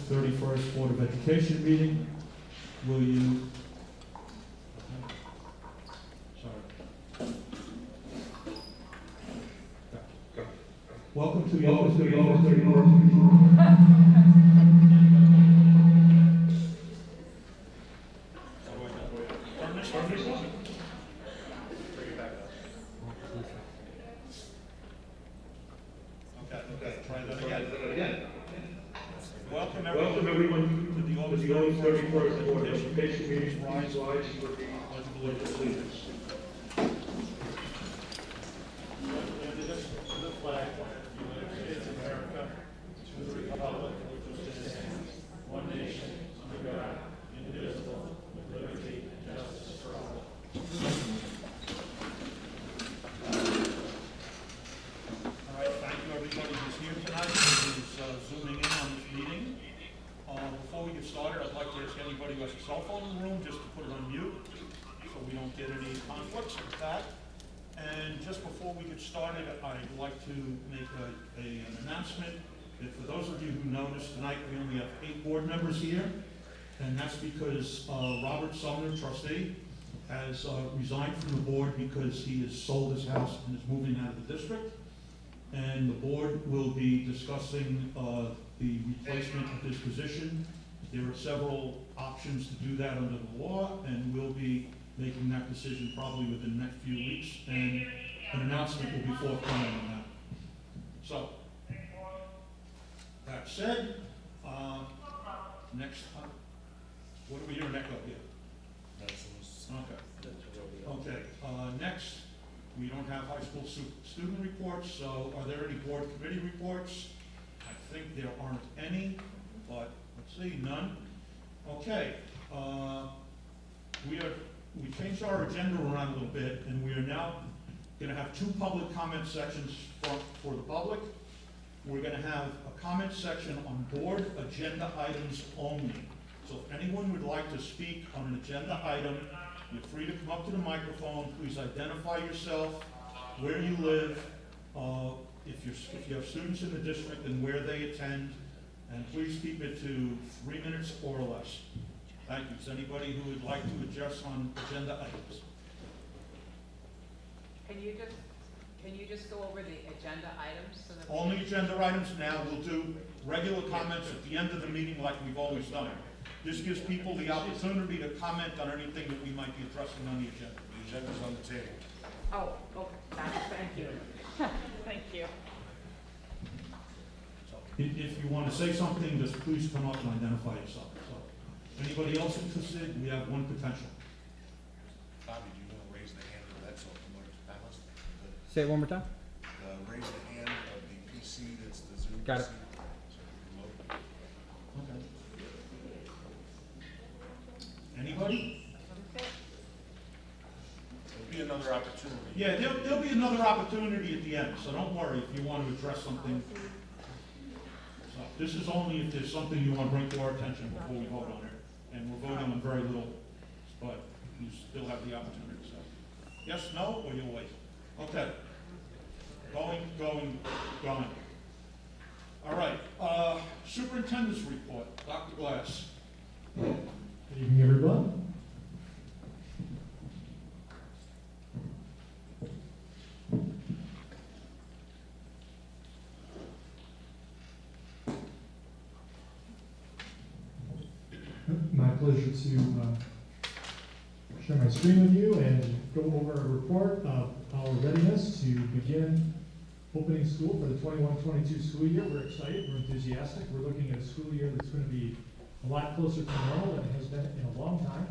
31st Board of Education meeting. Will you... Sorry. Welcome to the August 31st. Welcome everyone to the August 31st Board of Education meeting. Please rise for the Pledge of Allegiance. The flag of the United States of America, to the republic which stands one nation under God, indivisible, with liberty and justice for all. All right, thank you everybody who's here tonight, who's zooming in on this meeting. Before we get started, I'd like to ask anybody who has a cell phone in the room just to put it on mute so we don't get any conflicts with that. And just before we get started, I'd like to make an announcement that for those of you who noticed tonight, we only have 8 board members here, and that's because Robert Sumner, trustee, has resigned from the board because he has sold his house and is moving out of the district. And the board will be discussing the replacement of his position. There are several options to do that under the law, and we'll be making that decision probably within the next few weeks, and an announcement will be forthcoming on that. So, that said, next, what are we doing next up here? Okay, next, we don't have high school student reports, so are there any board committee reports? I think there aren't any, but let's see, none. Okay, we changed our agenda around a little bit, and we are now going to have 2 public comment sections for the public. We're going to have a comment section on board agenda items only. So if anyone would like to speak on an agenda item, you're free to come up to the microphone. Please identify yourself, where you live, if you have students in the district and where they attend, and please keep it to 3 minutes or less. Thank you. Is anybody who would like to address on agenda items? Can you just go over the agenda items so that Only agenda items now. We'll do regular comments at the end of the meeting like we've always done. This gives people the opportunity to comment on anything that we might be addressing on the agenda. The agenda's on the table. Oh, okay. Thank you. Thank you. So, if you want to say something, just please come up and identify yourself. So, anybody else interested? We have one potential. Bobby, do you want to raise the hand of that so panelist? Say it one more time. Raise the hand of the PC that's the Zoom Got it. PC. Okay. Anybody? There'll be another opportunity. Yeah, there'll be another opportunity at the end, so don't worry if you want to address something. So this is only if there's something you want to bring to our attention before we vote on it. And we're voting on very little, but you still have the opportunity to say yes, no, or you'll wait. Okay. Going. All right, superintendent's report, Dr. Glass. Good evening, everyone. My pleasure to share my screen with you and go over a report of our readiness to begin opening school for the 21-22 school year. We're excited, we're enthusiastic. We're looking at a school year that's going to be a lot closer to normal than it has been in a long time.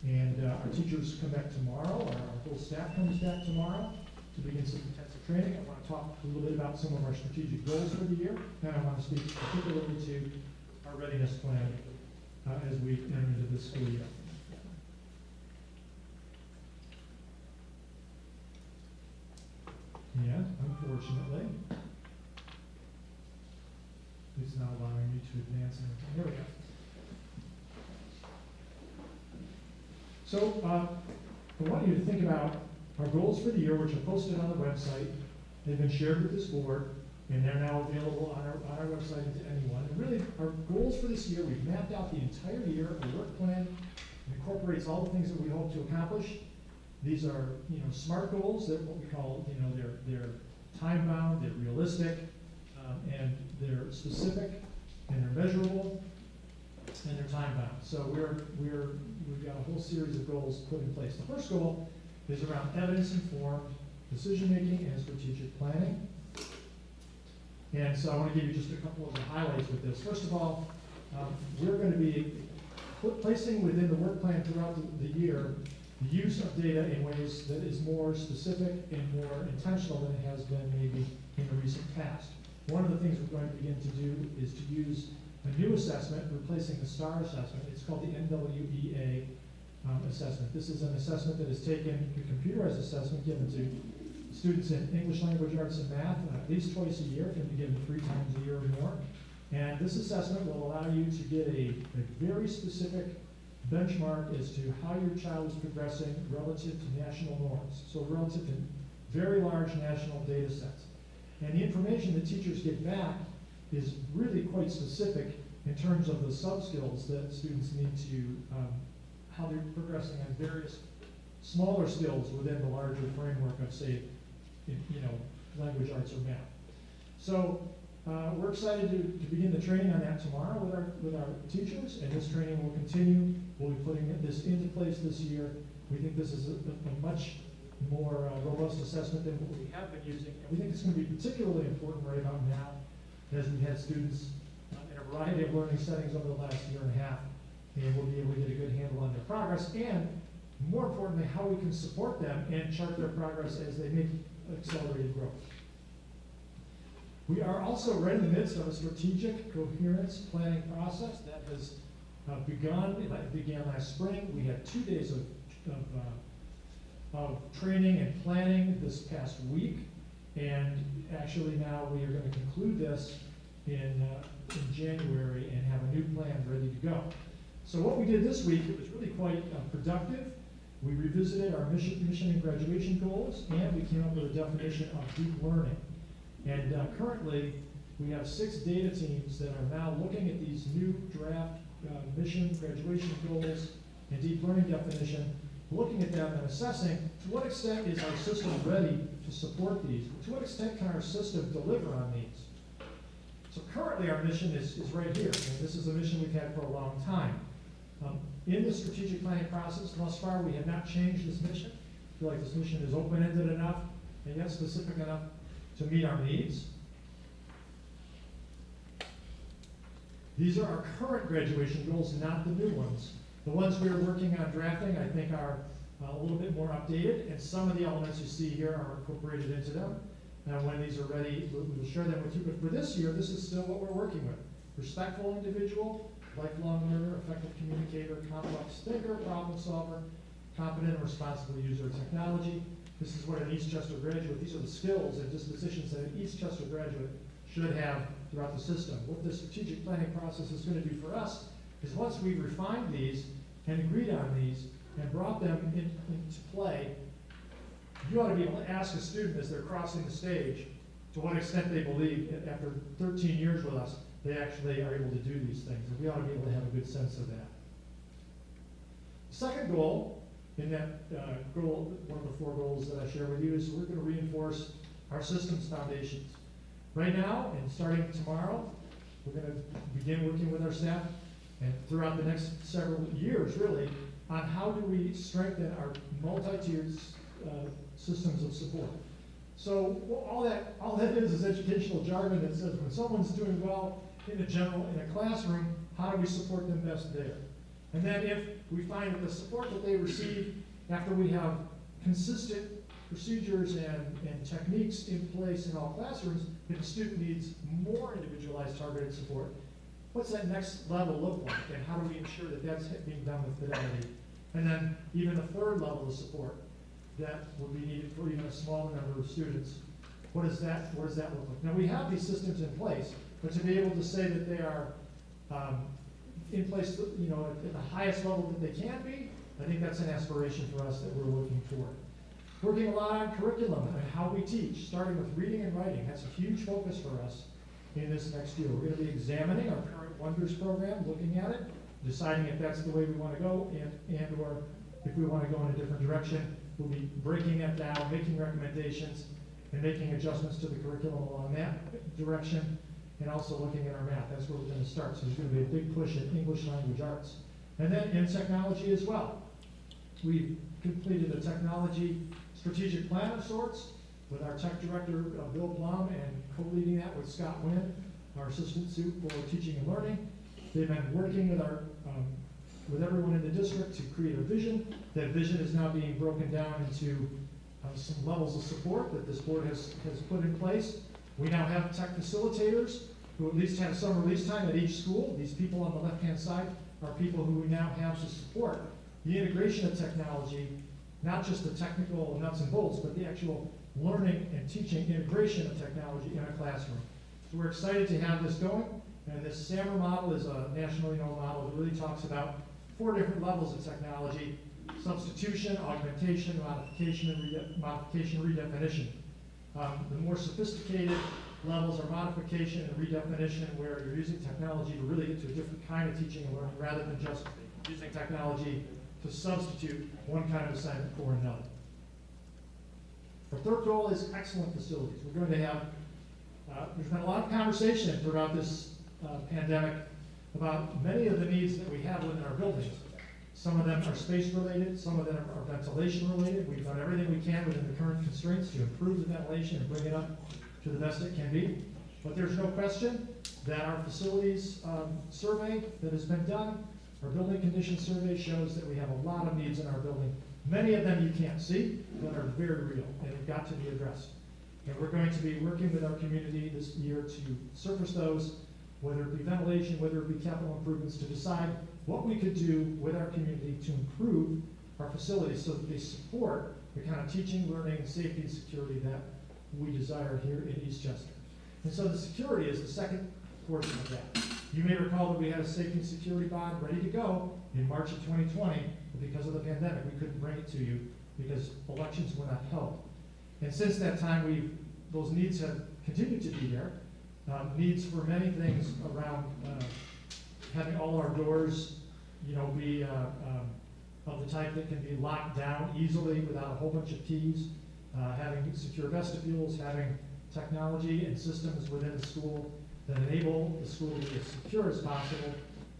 And our teachers come back tomorrow, our whole staff comes back tomorrow to begin some intensive training. I want to talk a little bit about some of our strategic goals for the year, and I want to speak particularly to our readiness plan as we enter into this school year. And unfortunately, it's not allowing me to advance anything. Here we go. So I want you to think about our goals for the year, which are posted on the website. They've been shared with this board. and they're now available on our website to anyone. And really, our goals for this year, we've mapped out the entire year, a work plan, it incorporates all the things that we hope to accomplish. These are, SMART goals, that what we call, they're time-bound, they're realistic, and they're specific, and they're measurable, and they're time-bound. So we've got a whole series of goals put in place. The first goal is around evidence-informed decision-making and strategic planning. And so I want to give you just a couple of the highlights with this. First of all, we're going to be placing within the work plan throughout the year the use of data in ways that is more specific and more intentional than it has been maybe in the recent past. One of the things we're going to begin to do is to use a new assessment, replacing the STAR assessment. It's called the NWEA assessment. This is an assessment that is taken, a computerized assessment given to students in English language arts and math at least twice a year, can be given 3 times a year or more. And this assessment will allow you to get a very specific benchmark as to how your child is progressing relative to national norms, so relative to very large national data sets. And the information that teachers get back is really quite specific in terms of the sub-skills that students need to, how they're progressing on various smaller skills within the larger framework of, say, language arts or math. So we're excited to begin the training on that tomorrow with our teachers, and this training will continue. We'll be putting this into place this year. We think this is a much more robust assessment than what we have been using, and we think it's going to be particularly important right about now, as we've had students in a variety of learning settings over the last year and a half, and we'll be able to get a good handle on their progress, and more importantly, how we can support them and chart their progress as they make accelerated growth. We are also right in the midst of a strategic coherence planning process that has begun. It began last spring. We had 2 days of training and planning this past week, and actually now we are going to conclude this in January and have a new plan ready to go. So what we did this week, it was really quite productive. We revisited our mission and graduation goals, and we came up with a definition of deep learning. And currently, we have 6 data teams that are now looking at these new draft mission, graduation goals, and deep learning definition, looking at them and assessing to what extent is our system ready to support these? To what extent can our system deliver on these? So currently, our mission is right here, and this is a mission we've had for a long time. In the strategic planning process, thus far, we have not changed this mission. I feel like this mission is open-ended enough and yet specific enough to meet our needs. These are our current graduation goals, not the new ones. The ones we are working on drafting, I think, are a little bit more updated, and some of the elements you see here are incorporated into them. Now, when these are ready, we will share them with you. But for this year, this is still what we're working with. Respectful individual, lifelong learner, effective communicator, complex thinker, problem solver, competent and responsible user of technology. This is what an East Chester graduate, these are the skills and dispositions that an East Chester graduate should have throughout the system. What the strategic planning process is going to do for us is once we've refined these and agreed on these and brought them into play, you ought to be able to ask a student as they're crossing the stage to what extent they believe after 13 years with us, they actually are able to do these things. And we ought to be able to have a good sense of that. Second goal, in that goal, one of the 4 goals that I share with you, is we're going to reinforce our systems foundations. Right now, and starting tomorrow, we're going to begin working with our staff, and throughout the next several years, really, on how do we strengthen our multi-tiered systems of support. So all that is educational jargon that says when someone's doing well in a classroom, how do we support them best there? And then if we find that the support that they receive after we have consistent procedures and techniques in place in all classrooms, if the student needs more individualized targeted support, what's that next level look like? And how do we ensure that that's being done with fidelity? And then even the 3rd level of support that will be needed for even a smaller number of students. What does that look like? Now we have these systems in place, but to be able to say that they are in place, at the highest level that they can be, I think that's an aspiration for us that we're working toward. Working a lot on curriculum and how we teach, starting with reading and writing. That's a huge focus for us in this next year. We're going to be examining our current Wonders program, looking at it, deciding if that's the way we want to go and or if we want to go in a different direction. We'll be breaking that down, making recommendations, and making adjustments to the curriculum along that direction, and also looking at our math. That's where we're going to start. So there's going to be a big push at English language arts. And then in technology as well. We've completed a technology strategic plan of sorts with our tech director, Bill Blum, and co-leading that with Scott Wynn, our assistant suit for teaching and learning. They've been working with with everyone in the district to create a vision. That vision is now being broken down into some levels of support that this board has put in place. We now have tech facilitators who at least have some release time at each school. These people on the left-hand side are people who we now have to support the integration of technology, not just the technical nuts and bolts, but the actual learning and teaching integration of technology in a classroom. So we're excited to have this going, and this SAMR model is a nationally known model that really talks about 4 different levels of technology: substitution, augmentation, modification, and redefinition. The more sophisticated levels are modification and redefinition, where you're using technology to really get to a different kind of teaching and learning rather than just using technology to substitute one kind of assignment for another. The third goal is excellent facilities. We're going to have, there's been a lot of conversation throughout this pandemic about many of the needs that we have within our buildings. Some of them are space related, some of them are ventilation related. We've done everything we can within the current constraints to improve the ventilation and bring it up to the best it can be. But there's no question that our facilities survey that has been done, our building condition survey, shows that we have a lot of needs in our building. Many of them you can't see, but are very real and have got to be addressed. And we're going to be working with our community this year to surface those, whether it be ventilation, whether it be capital improvements, to decide what we could do with our community to improve our facilities so that they support the kind of teaching, learning, safety, and security that we desire here in East Chester. And so the security is the second portion of that. You may recall that we had a safety and security bond ready to go in March of 2020, but because of the pandemic, we couldn't bring it to you because elections were not held. And since that time, those needs have continued to be there. Needs for many things around having all our doors, be of the type that can be locked down easily without a whole bunch of keys, having secure vestibules, having technology and systems within the school that enable the school to be as secure as possible.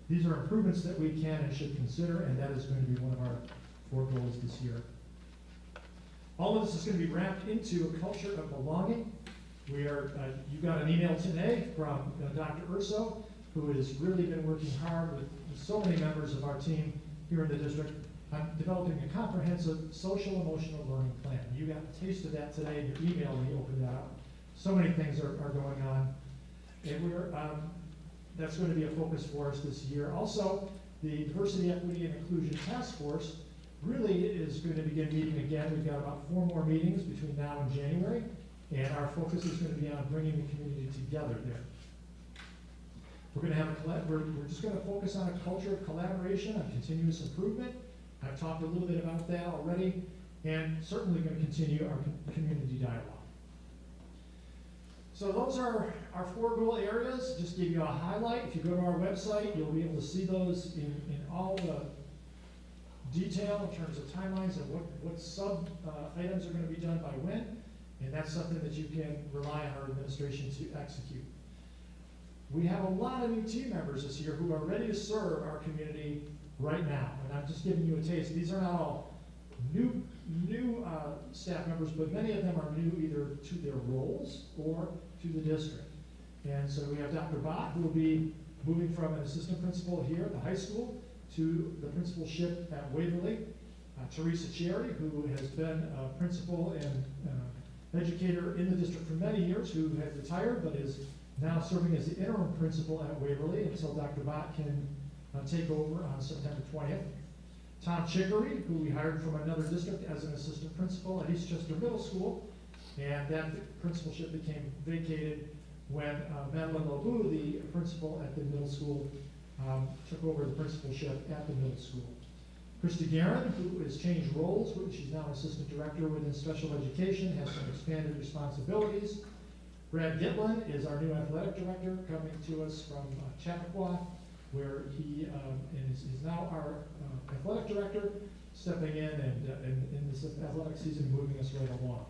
These are improvements that we can and should consider, and that is going to be one of our 4 goals this year. All of this is going to be wrapped into a culture of belonging. You got an email today from Dr. Urso, who has really been working hard with so many members of our team here in the district on developing a comprehensive social emotional learning plan. You got a taste of that today in your email when you opened that up. So many things are going on, and that's going to be a focus for us this year. Also, the Diversity, Equity, and Inclusion Task Force really is going to begin meeting again. We've got about 4 more meetings between now and January. And our focus is going to be on bringing the community together there. We're going to have we're just going to focus on a culture of collaboration, on continuous improvement. I've talked a little bit about that already, and certainly going to continue our community dialogue. So those are our 4 goal areas. Just give you a highlight. If you go to our website, you'll be able to see those in all the detail in terms of timelines and what sub items are going to be done by when. And that's something that you can rely on our administration to execute. We have a lot of new team members this year who are ready to serve our community right now. And I'm just giving you a taste. These are not all new staff members, but many of them are new either to their roles or to the district. And so we have Dr. Bott, who will be moving from an assistant principal here at the high school to the principalship at Waverly. Teresa Cherry, who has been a principal and educator in the district for many years, who has retired but is now serving as the interim principal at Waverly until Dr. Bott can take over on September 20th. Tom Chicory, who we hired from another district as an assistant principal at East Chester Middle School, and that principalship became vacated when Madeline Lobu, the principal at the middle school, took over the principalship at the middle school. Christy Guerin, who has changed roles, she's now assistant director within special education, has some expanded responsibilities. Brad Gitlin is our new athletic director, coming to us from Chappaqua, where he is now our athletic director, stepping in and in this athletic season, moving us right along.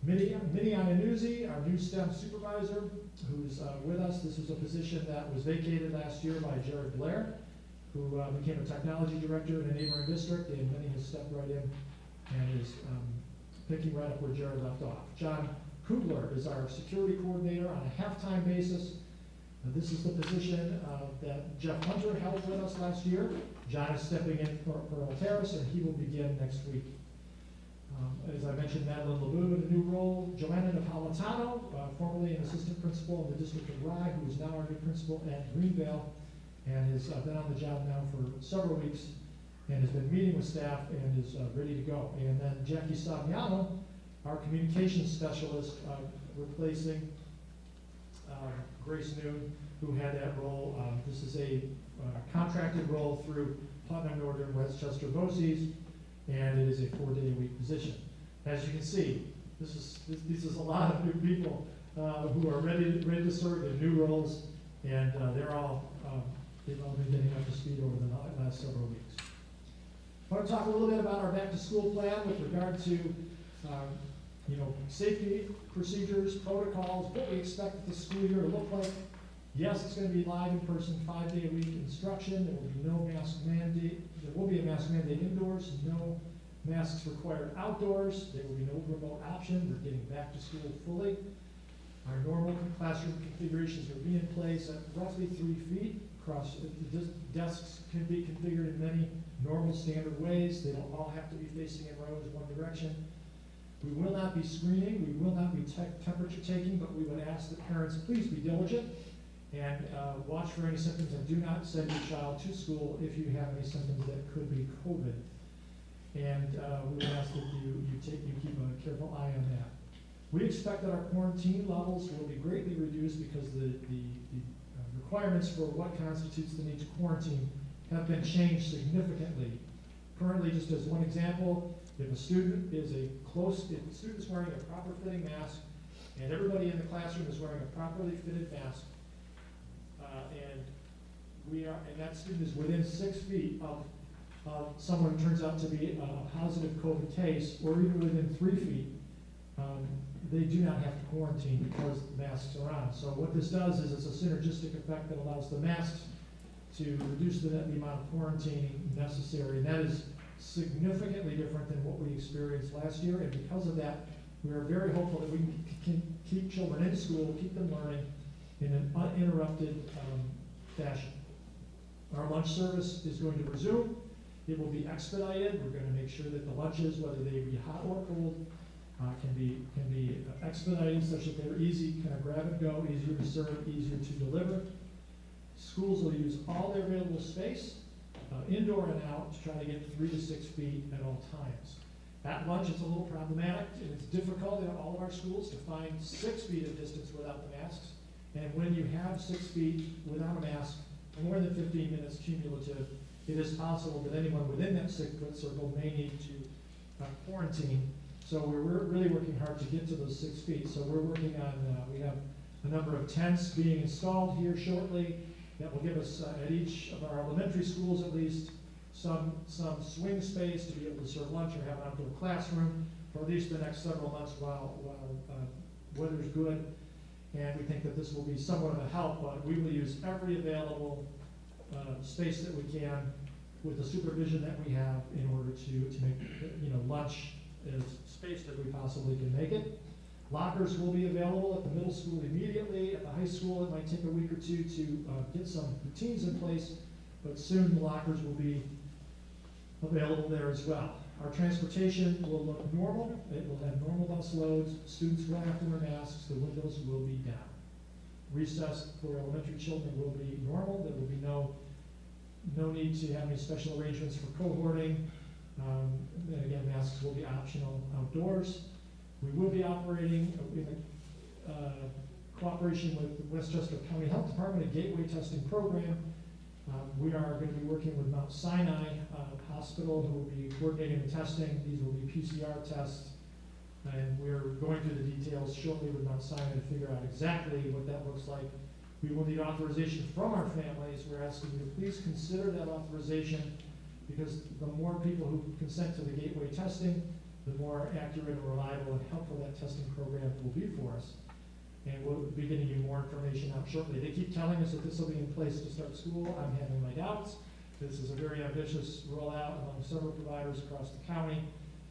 Minnie Iannuzzi, our new STEM supervisor, who's with us. This was a position that was vacated last year by Jared Blair, who became a technology director in a neighboring district, and Minnie has stepped right in and is picking right up where Jared left off. John Kugler is our security coordinator on a half-time basis. This is the position that Jeff Hunter held with us last year. John is stepping in for Alteris, and he will begin next week. As I mentioned, Madeline LeBou in a new role. Joanna Napolitano, formerly an assistant principal in the District of Rye, who is now our new principal at Greenvale, and has been on the job now for several weeks, and has been meeting with staff and is ready to go. And then Jackie Saviano, our communications specialist, replacing Grace Noon, who had that role. This is a contracted role through Putnam Northern Westchester BOCES, and it is a 4-day-a-week position. As you can see, this is a lot of new people who are ready to serve in new roles, and they've all been getting up to speed over the last several weeks. I want to talk a little bit about our back-to-school plan with regard to safety procedures, protocols, what we expect the school year to look like. Yes, it's going to be live in person, 5-day-a-week instruction. There will be no mask mandate. There will be a mask mandate indoors, no masks required outdoors. There will be no remote option. We're getting back to school fully. Our normal classroom configurations will be in place at roughly 3 feet across. The desks can be configured in many normal standard ways. They don't all have to be facing in rows one direction. We will not be screening. We will not be temperature taking, but we would ask that parents please be diligent and watch for any symptoms, and do not send your child to school if you have any symptoms that could be COVID. And we would ask that you keep a careful eye on that. We expect that our quarantine levels will be greatly reduced because the requirements for what constitutes the need to quarantine have been changed significantly. Currently, just as one example, if a student is wearing a proper fitting mask, and everybody in the classroom is wearing a properly fitted mask, and that student is within 6 feet of someone who turns out to be a positive COVID case, or even within 3 feet, they do not have to quarantine because the masks are on. So what this does is it's a synergistic effect that allows the masks to reduce the amount of quarantining necessary, and that is significantly different than what we experienced last year. And because of that, we are very hopeful that we can keep children in school, keep them learning in an uninterrupted fashion. Our lunch service is going to resume. It will be expedited. We're going to make sure that the lunches, whether they be hot or cold, can be expedited such that they're easy, kind of grab and go, easier to serve, easier to deliver. Schools will use all their available space, indoor and out, to try to get 3 to 6 feet at all times. At lunch, it's a little problematic, and it's difficult in all of our schools to find 6 feet of distance without the masks. And when you have 6 feet without a mask, more than 15 minutes cumulative, it is possible that anyone within that 6-foot circle may need to quarantine. So we're really working hard to get to those 6 feet. So we're working on, we have a number of tents being installed here shortly that will give us, at each of our elementary schools at least, some swing space to be able to serve lunch or have an outdoor classroom for at least the next several months while weather's good. And we think that this will be somewhat of a help, but we will use every available space that we can with the supervision that we have in order to make lunch as spaced as we possibly can make it. Lockers will be available at the middle school immediately. At the high school, it might take a week or two to get some routines in place, but soon the lockers will be available there as well. Our transportation will look normal. It will have normal bus loads. Students will have to wear masks. The windows will be down. Recess for elementary children will be normal. There will be no need to have any special arrangements for cohorting. And again, masks will be optional outdoors. We will be operating in cooperation with the Westchester County Health Department, a gateway testing program. We are going to be working with Mount Sinai Hospital, who will be coordinating the testing. These will be PCR tests. And we're going through the details shortly with Mount Sinai to figure out exactly what that looks like. We will need authorization from our families. We're asking you to please consider that authorization, because the more people who consent to the gateway testing, the more accurate and reliable and helpful that testing program will be for us. And we'll be getting you more information out shortly. They keep telling us that this will be in place to start school. I'm having my doubts. This is a very ambitious rollout among several providers across the county.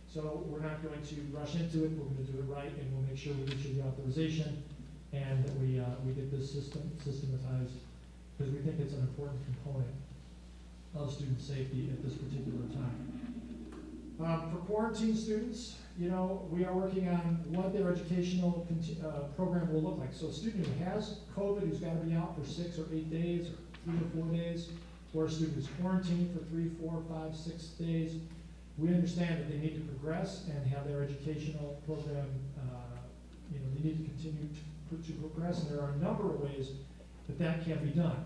So we're not going to rush into it. We're going to do it right, and we'll make sure we get you the authorization and that we get this systematized, because we think it's an important component of student safety at this particular time. For quarantine students, we are working on what their educational program will look like. So a student who has COVID, who's got to be out for 6 or 8 days, or 3 or 4 days, or a student who's quarantined for 3, 4, 5, 6 days, we understand that they need to progress and have their educational program, they need to continue to progress, and there are a number of ways that that can be done.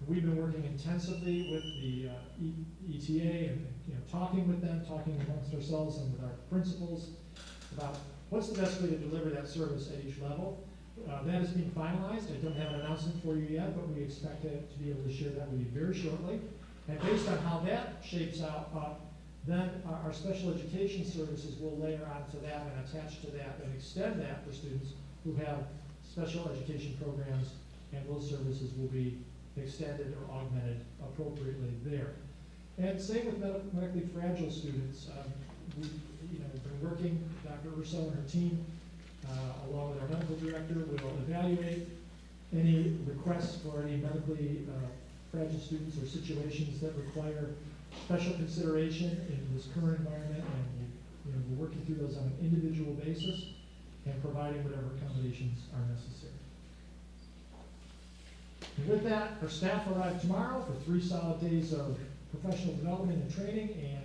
We've been working intensively with the ETA and talking with them, talking amongst ourselves and with our principals about what's the best way to deliver that service at each level. That is being finalized. I don't have an announcement for you yet, but we expect to be able to share that with you very shortly. And based on how that shapes out, then our special education services will layer onto that and attach to that and extend that for students who have special education programs, and those services will be extended or augmented appropriately there. And same with medically fragile students. We've been working, Dr. Urso and her team, along with our medical director, will evaluate any requests for any medically fragile students or situations that require special consideration in this current environment, and we're working through those on an individual basis and providing whatever accommodations are necessary. And with that, our staff arrive tomorrow for 3 solid days of professional development and training, and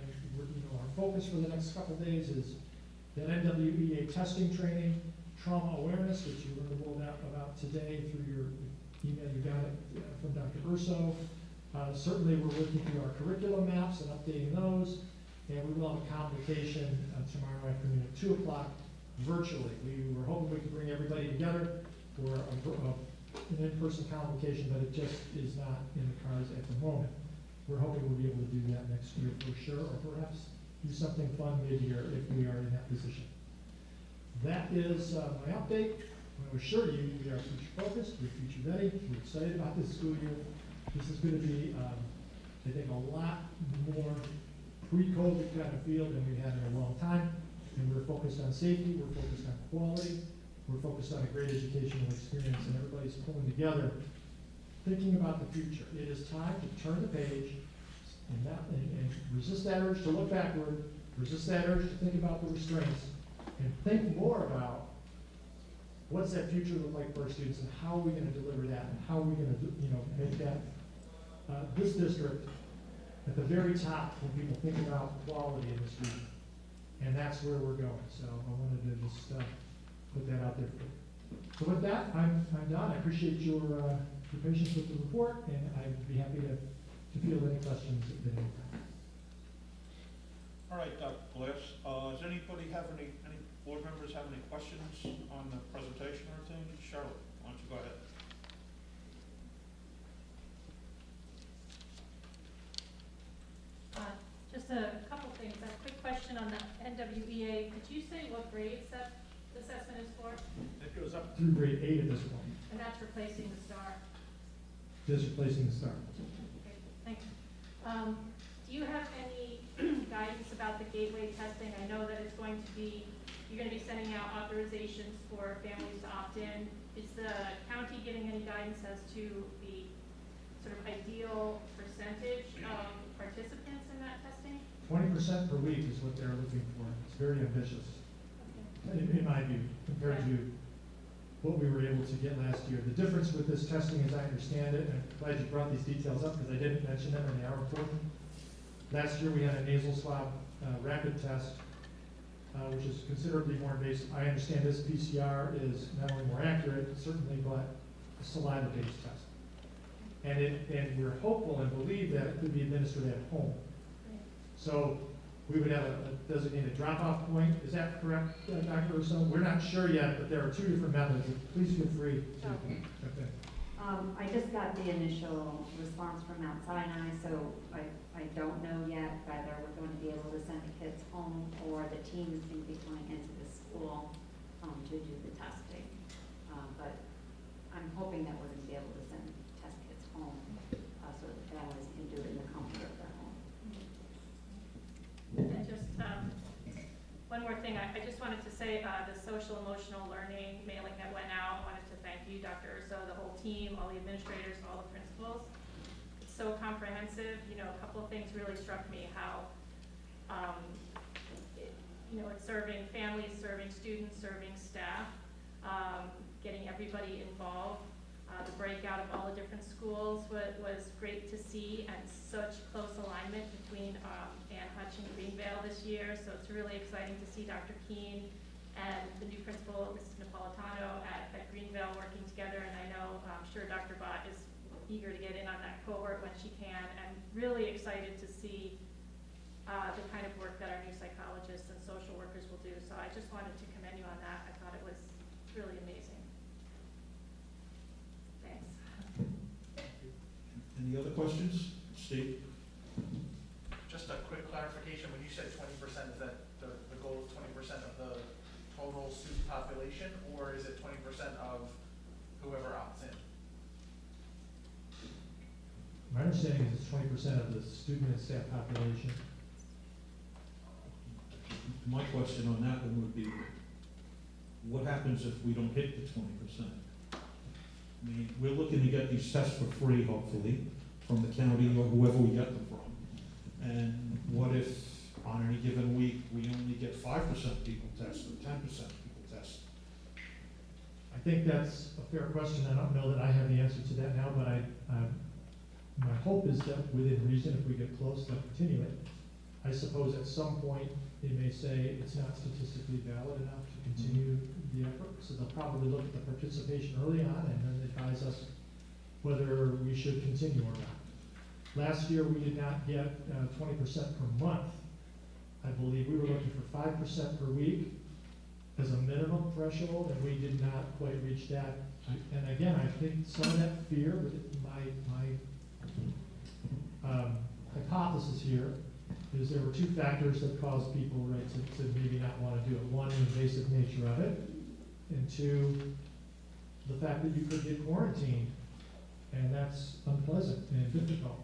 our focus for the next couple of days is that NWEA testing training, trauma awareness, which you learned a little about today through your email you got it from Dr. Urso. Certainly we're working through our curriculum maps and updating those, and we will have a convocation tomorrow afternoon at 2 o'clock virtually. We were hoping we could bring everybody together for an in-person convocation, but it just is not in the cards at the moment. We're hoping we'll be able to do that next year for sure, or perhaps do something fun mid-year if we are in that position. That is my update. I want to assure you we are future focused, we're future ready, we're excited about this school year. This is going to be, I think, a lot more pre-COVID kind of feel than we've had in a long time. And we're focused on safety, we're focused on quality, we're focused on a great educational experience, and everybody's pulling together, thinking about the future. It is time to turn the page and resist that urge to look backward, resist that urge to think about the restraints, and think more about what's that future look like for our students, and how are we going to deliver that, and how are we going to make that this district at the very top when people think about quality in this region. And that's where we're going. So I wanted to just put that out there for you. So with that, I'm done. I appreciate your patience with the report, and I'd be happy to field any questions at any time. All right, Dr. Glass, does anybody have any board members have any questions on the presentation or anything? Charlotte, why don't you go ahead? Just a couple things. A quick question on the NWEA. Could you say what grades that assessment is for? It goes up through grade 8 at this point. And that's replacing the STAR. Just replacing the STAR. Okay, thanks. Do you have any guidance about the gateway testing? I know that it's going to be, you're going to be sending out authorizations for families to opt in. Is the county giving any guidance as to the sort of ideal percentage of participants in that testing? 20% per week is what they're looking for. It's very ambitious, in my view, compared to what we were able to get last year. The difference with this testing, as I understand it, and I'm glad you brought these details up because I didn't mention them and they are important. Last year we had a nasal swab rapid test, which is considerably more invasive. I understand this PCR is not only more accurate, certainly, but a saliva-based test. And we're hopeful and believe that it could be administered at home. So we would have a designated drop-off point. Is that correct, Dr. Urso? We're not sure yet, but there are two different methods. Please feel free to jump in. I just got the initial response from Mount Sinai, so I don't know yet whether we're going to be able to send the kids home or the team is going to be going into the school to do the testing. But I'm hoping that we're going to be able to send test kids home so that the families can do it in the comfort of their home. And just, one more thing, I just wanted to say, the social emotional learning mailing that went out, I wanted to thank you, Dr. Urso, the whole team, all the administrators, all the principals. It's so comprehensive, you know, a couple of things really struck me, how, it's serving families, serving students, serving staff, getting everybody involved. The breakout of all the different schools was great to see, and such close alignment between Ann Hutch and Greenvale this year. So it's really exciting to see Dr. Keene and the new principal, Mrs. Napolitano, at Greenvale working together. And I know, I'm sure Dr. Bott is eager to get in on that cohort when she can, and really excited to see the kind of work that our new psychologists and social workers will do. So I just wanted to commend you on that. I thought it was really amazing. Thanks. Any other questions? Steve? Just a quick clarification, when you said 20%, is that the goal is 20% of the total student population, or is it 20% of whoever opts in? My understanding is it's 20% of the student and staff population. My question on that one would be, what happens if we don't hit the 20%? I mean, we're looking to get these tests for free, hopefully, from the county or whoever we get them from. And what if on any given week, we only get 5% people test or 10% people test? I think that's a fair question. I don't know that I have the answer to that now, but my hope is that within reason, if we get close, they'll continue it. I suppose at some point, they may say it's not statistically valid enough to continue the effort, so they'll probably look at the participation early on and then advise us whether we should continue or not. Last year, we did not get 20% per month. I believe we were looking for 5% per week as a minimum threshold, and we did not quite reach that. And again, I think some of that fear, but my hypothesis here is there were two factors that caused people, right, to maybe not want to do it. One, the invasive nature of it, and two, the fact that you could get quarantined, and that's unpleasant and difficult.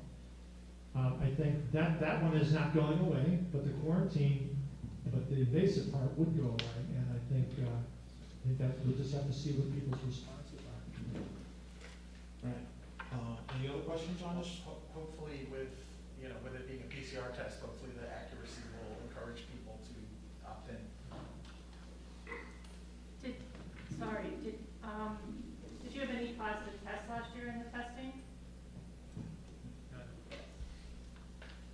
I think that one is not going away, but the quarantine, but the invasive part would go away, and I think that we'll just have to see what people's responses are. Right. Any other questions on this? Hopefully with it being a PCR test, hopefully the accuracy will encourage people to opt in. Did you have any positive tests last year in the testing?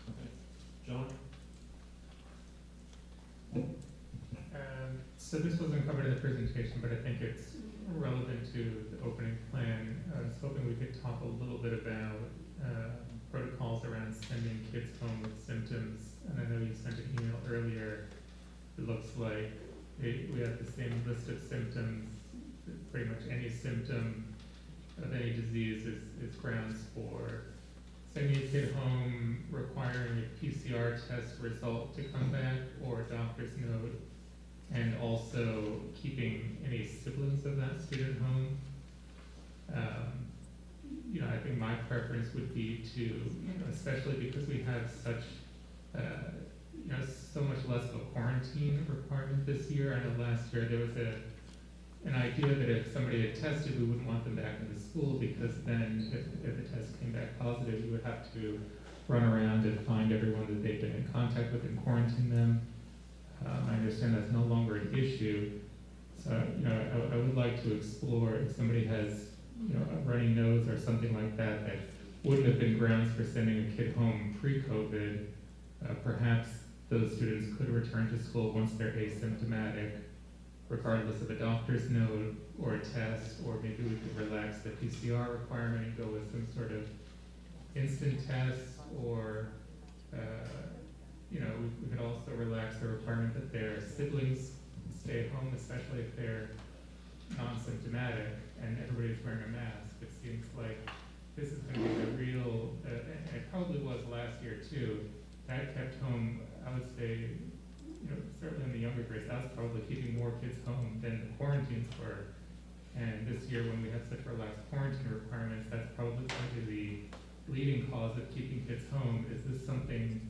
Okay. John? So this wasn't covered in the presentation, but I think it's relevant to the opening plan. I was hoping we could talk a little bit about protocols around sending kids home with symptoms. And I know you sent an email earlier. It looks like we have the same list of symptoms. Pretty much any symptom of any disease is grounds for sending a kid home, requiring a PCR test result to come back or a doctor's note, and also keeping any siblings of that student home. I think my preference would be to, especially because we have such, so much less of a quarantine requirement this year. I know last year there was an idea that if somebody had tested, we wouldn't want them back in the school, because then if the test came back positive, you would have to run around and find everyone that they've been in contact with and quarantine them. I understand that's no longer an issue. So, I would like to explore if somebody has, a runny nose or something like that that wouldn't have been grounds for sending a kid home pre-COVID. Perhaps those students could return to school once they're asymptomatic, regardless of a doctor's note or a test, or maybe we could relax the PCR requirement and go with some sort of instant test, or, we could also relax the requirement that their siblings stay home, especially if they're non-symptomatic and everybody's wearing a mask. It seems like this is going to be the real, and it probably was last year too. That kept home, I would say, certainly in the younger grades, that was probably keeping more kids home than the quarantines were. And this year, when we have such relaxed quarantine requirements, that's probably going to be the leading cause of keeping kids home. Is this something,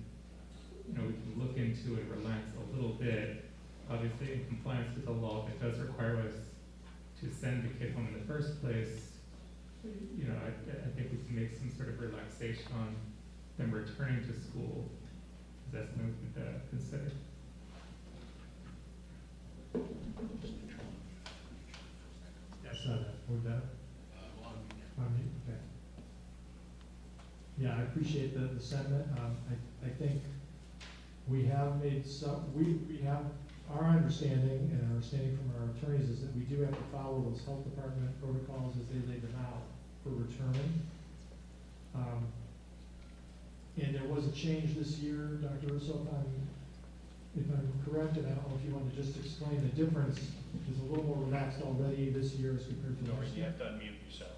we can look into and relax a little bit? Obviously, in compliance with the law, if it does require us to send the kid home in the first place, I think we can make some sort of relaxation on them returning to school. Is that something we could consider? Yes, would that? Okay. Yeah, I appreciate the sentiment. I think we have made we have, our understanding and our understanding from our attorneys is that we do have to follow those health department protocols as they lay them out for returning. And there was a change this year, Dr. Russo, if I'm correct, and I don't know if you want to just explain the difference. It's a little more relaxed already this year as compared to last You year. have to unmute yourself.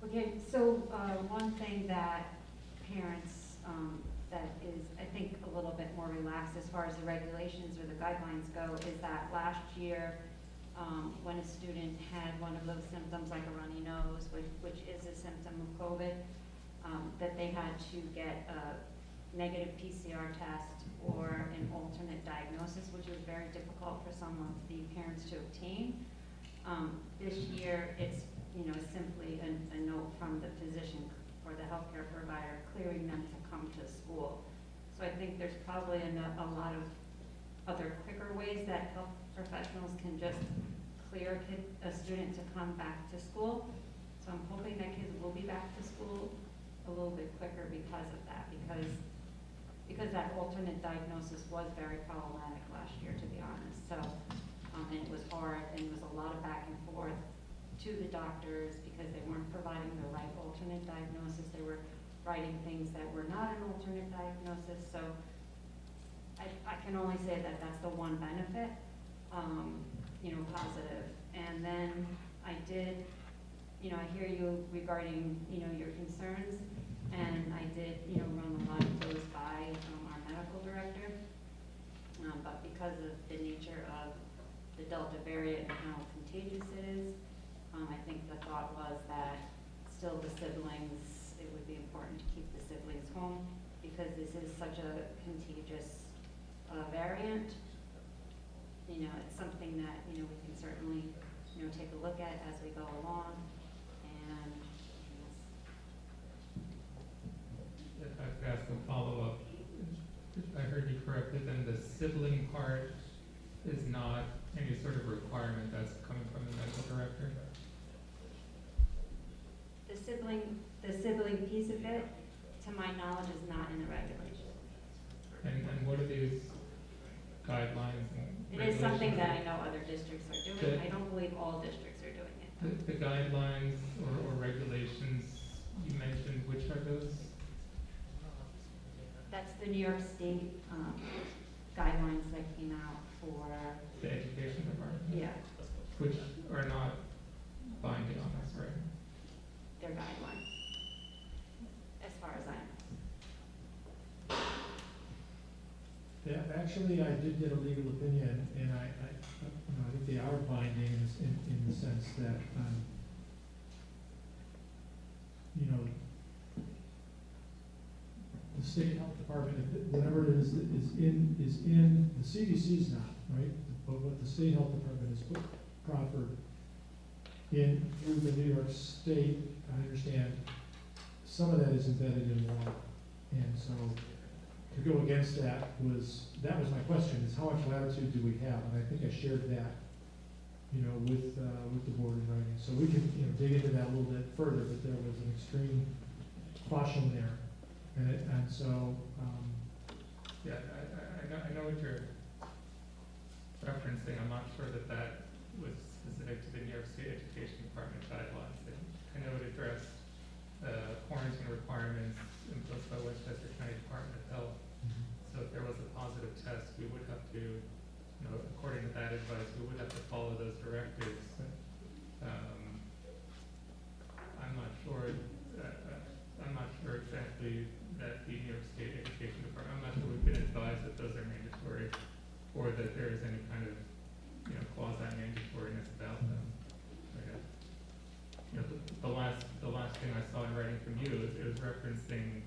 Okay, so one thing that parents, that is, I think, a little bit more relaxed as far as the regulations or the guidelines go, is that last year, when a student had one of those symptoms like a runny nose, which is a symptom of COVID, that they had to get a negative PCR test or an alternate diagnosis, which was very difficult for some of the parents to obtain. This year, it's simply a note from the physician or the healthcare provider clearing them to come to school. So I think there's probably a lot of other quicker ways that health professionals can just clear a student to come back to school. So I'm hoping that kids will be back to school a little bit quicker because of that, because that alternate diagnosis was very problematic last year, to be honest. So, and it was hard, and it was a lot of back and forth to the doctors because they weren't providing the right alternate diagnosis. They were writing things that were not an alternate diagnosis. So I can only say that that's the one benefit, positive. And then I did, I hear you regarding, your concerns, and I did, run a lot of those by our medical director. But because of the nature of the Delta variant and how contagious it is, I think the thought was that still the siblings, it would be important to keep the siblings home because this is such a contagious variant. It's something that, we can certainly, take a look at as we go along. And If I could ask a follow-up, if I heard you correctly, then the sibling part is not any sort of requirement that's coming from the medical director? the sibling piece of it, to my knowledge, is not in the regulation. And what are these guidelines and It regulations? is something that I know other districts are doing. The- I don't believe all districts are doing it. The guidelines or regulations you mentioned, which are those? That's the New York State guidelines that came out for, The education department? yeah, Which are not binding on us, right? their guidelines, as far as I know. Yeah, actually, I did get a legal opinion, and I think they are binding in the sense that, the state health department, whatever it is in, the CDC's not, right? But what the state health department has proffered in, through the New York State, I understand, some of that is embedded in law. And so, to go against that was my question, is how much latitude do we have? And I think I shared that, with the board in writing. So we can, dig into that a little bit further, but there was an extreme caution there And so, Yeah, I know what you're referencing. I'm not sure that that was specific to the New York State Education Department guidelines. I know it addressed quarantine requirements imposed by Westchester County Department of Health. So if there was a positive test, we would have to, according to that advice, we would have to follow those directives. I'm not sure exactly that the New York State Education Department, I'm not sure we've been advised that those are mandatory or that there is any kind of, quasi-mandatoriness about them. The last thing I saw in writing from you, it was referencing,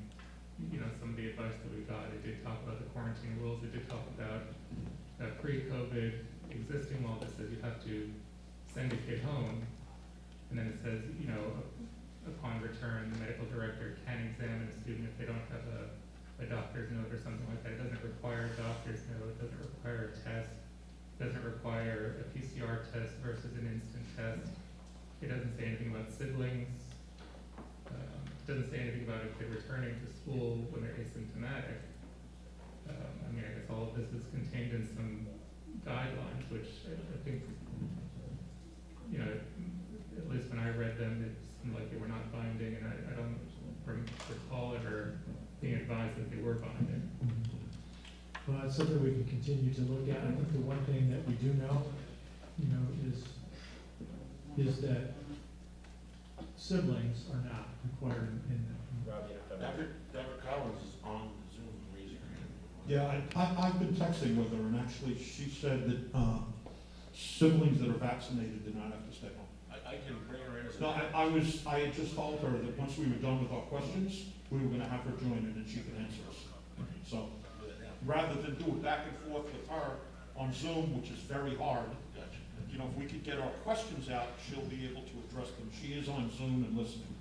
some of the advice that we got. It did talk about the quarantine rules. It did talk about pre-COVID existing law that says you have to send a kid home. And then it says, upon return, the medical director can examine a student if they don't have a doctor's note or something like that. It doesn't require a doctor's note. It doesn't require a test. It doesn't require a PCR test versus an instant test. It doesn't say anything about siblings. It doesn't say anything about a kid returning to school when they're asymptomatic. I guess all of this is contained in some guidelines, which I think, at least when I read them, it seemed like they were not binding, and I don't recall ever being advised that they were binding. well, that's something we can continue to look at. I think the one thing that we do know, is that siblings are not required in Dr. Collins is on Zoom, raising her hand. Yeah, I've been texting with her, and actually, she said that siblings that are vaccinated do not have to stay home. I can bring her in as a. No, I had just told her that once we were done with our questions, we were gonna have her join in and she could answer us. So, rather than do it back and forth with her on Zoom, which is very hard, Gotcha. if we could get our questions out, she'll be able to address them. She is on Zoom and listening.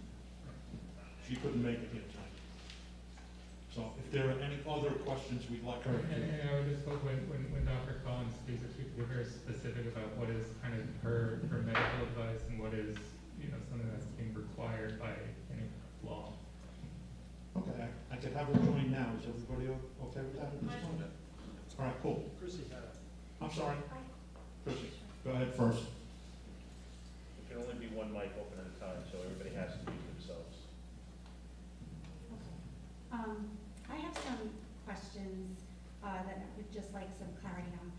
She couldn't make it here tonight. So if there are any other questions we'd like her And to. I would just hope when Dr. Collins speaks, that she could be very specific about what is kind of her medical advice and what is, something that's being required by any law. Okay, I could have her join now. Is everybody okay with that at this point? All right, cool. Chrissy had a I'm sorry. Chrissy, go ahead first. There can only be one mic open at a time, so everybody has to mute themselves. I have some questions that I would just like some clarity on.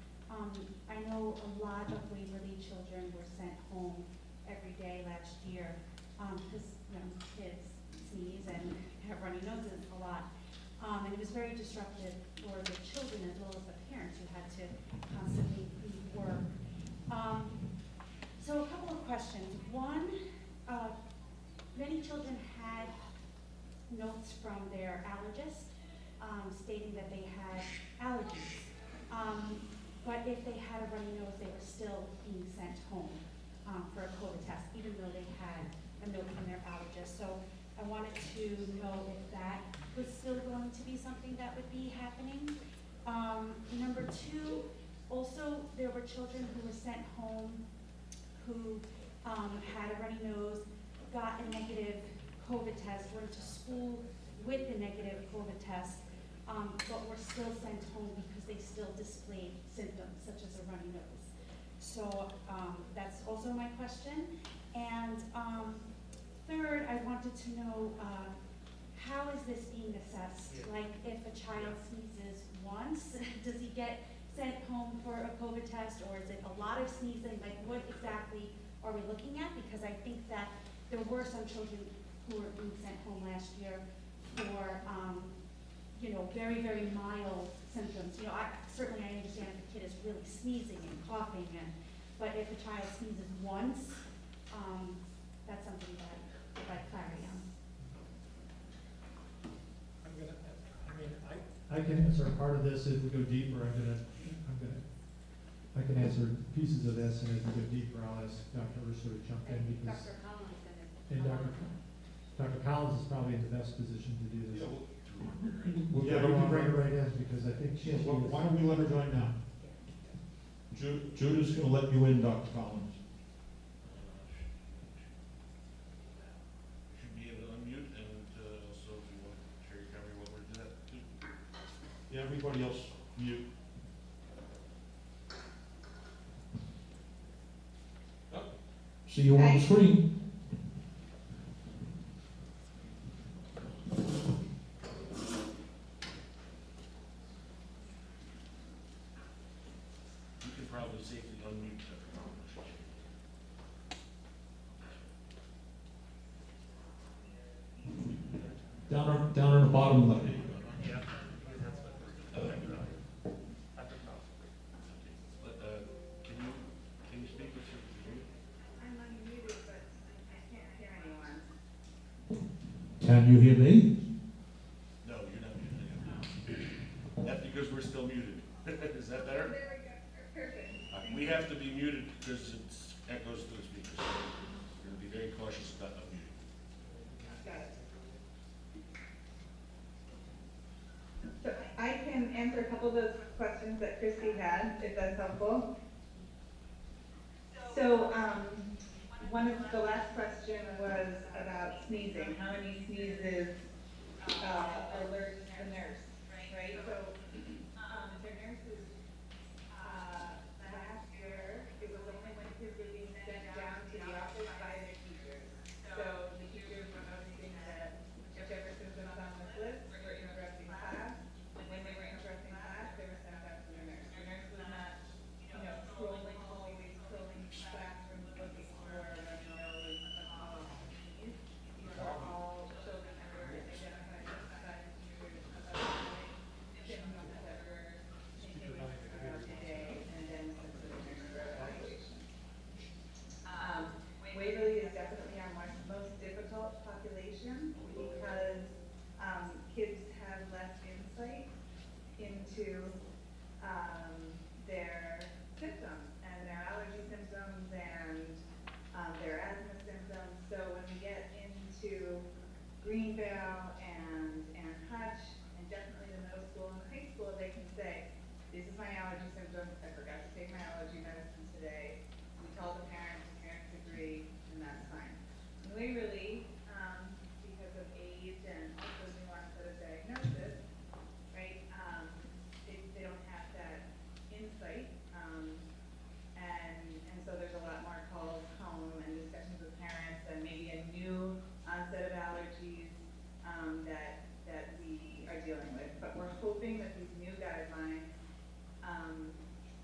I know a lot of Waverly children were sent home every day last year because kids sneeze and have runny noses a lot. And it was very disruptive for the children as well as the parents who had to constantly leave work. So a couple of questions. One, many children had notes from their allergist stating that they had allergies. But if they had a runny nose, they were still being sent home for a COVID test, even though they had a note from their allergist. So I wanted to know if that was still going to be something that would be happening. Number two, also there were children who were sent home who had a runny nose, got a negative COVID test, went to school with the negative COVID test, but were still sent home because they still displayed symptoms such as a runny nose. So that's also my question. And third, I wanted to know how is this being assessed? Yeah. Like if a child sneezes once, does he get sent home for a COVID test, or is it a lot of sneezing? Like what exactly are we looking at? Because I think that there were some children who were being sent home last year for, very, very mild symptoms. Certainly I understand if the kid is really sneezing and coughing, but if a child sneezes once, that's something that I'd like clarity on. I can answer part of this. If we go deeper, I can answer pieces of this, and as we go deeper, I'll ask Dr. Russo to jump in because. Dr. Collins said it. And Dr. Collins is probably in the best position to do this. We Yeah, can bring her right in because I think she is. Why don't we let her join now? Judah's gonna let you in, Dr. Collins. Should be able to unmute, and also if you want to share your camera, Yeah, everybody else mute. Yep. See you on the screen. You can probably safely unmute that. Down on the bottom left. Can you speak with your? I'm unmuted, but I can't hear anyone. Can you hear me? No, you're not muted. That's because we're still muted. Is that better? There we go, perfect. We have to be muted because it echoes through the speakers. So we're going to be very cautious about unmuting. Got it. So I can answer a couple of those questions that Christy had, if that's helpful. So, one of the last question was about sneezing. How many sneezes alert the nurse, right? So, the nurses, last year, it was only when kids were being sent down to the office by their teachers. So the teachers were noticing that whichever symptoms on this list were interrupting class. When they were interrupting class, they were sent out to the nurse. The nurse was not, scrolling hallways, scrolling classrooms, looking for a runny nose, a cough, a sneeze. These were all children that were identified by the teachers about symptoms that were continuing throughout the day and then sent to the nurse for evaluation. Waverly is definitely our most difficult population because kids have less insight into their symptoms and their allergy symptoms and their asthma symptoms. So when we get into Greenville and Hutch and definitely the middle school and the high school, they can say, this is my allergy symptom, I forgot to take my allergy medicine today. We tell the parents agree, and that's fine. In Waverly, because of age and also the onset of diagnosis, right, they don't have that insight, and so there's a lot more calls home and discussions with parents and maybe a new onset of allergies that we are dealing with. But we're hoping that these new guidelines,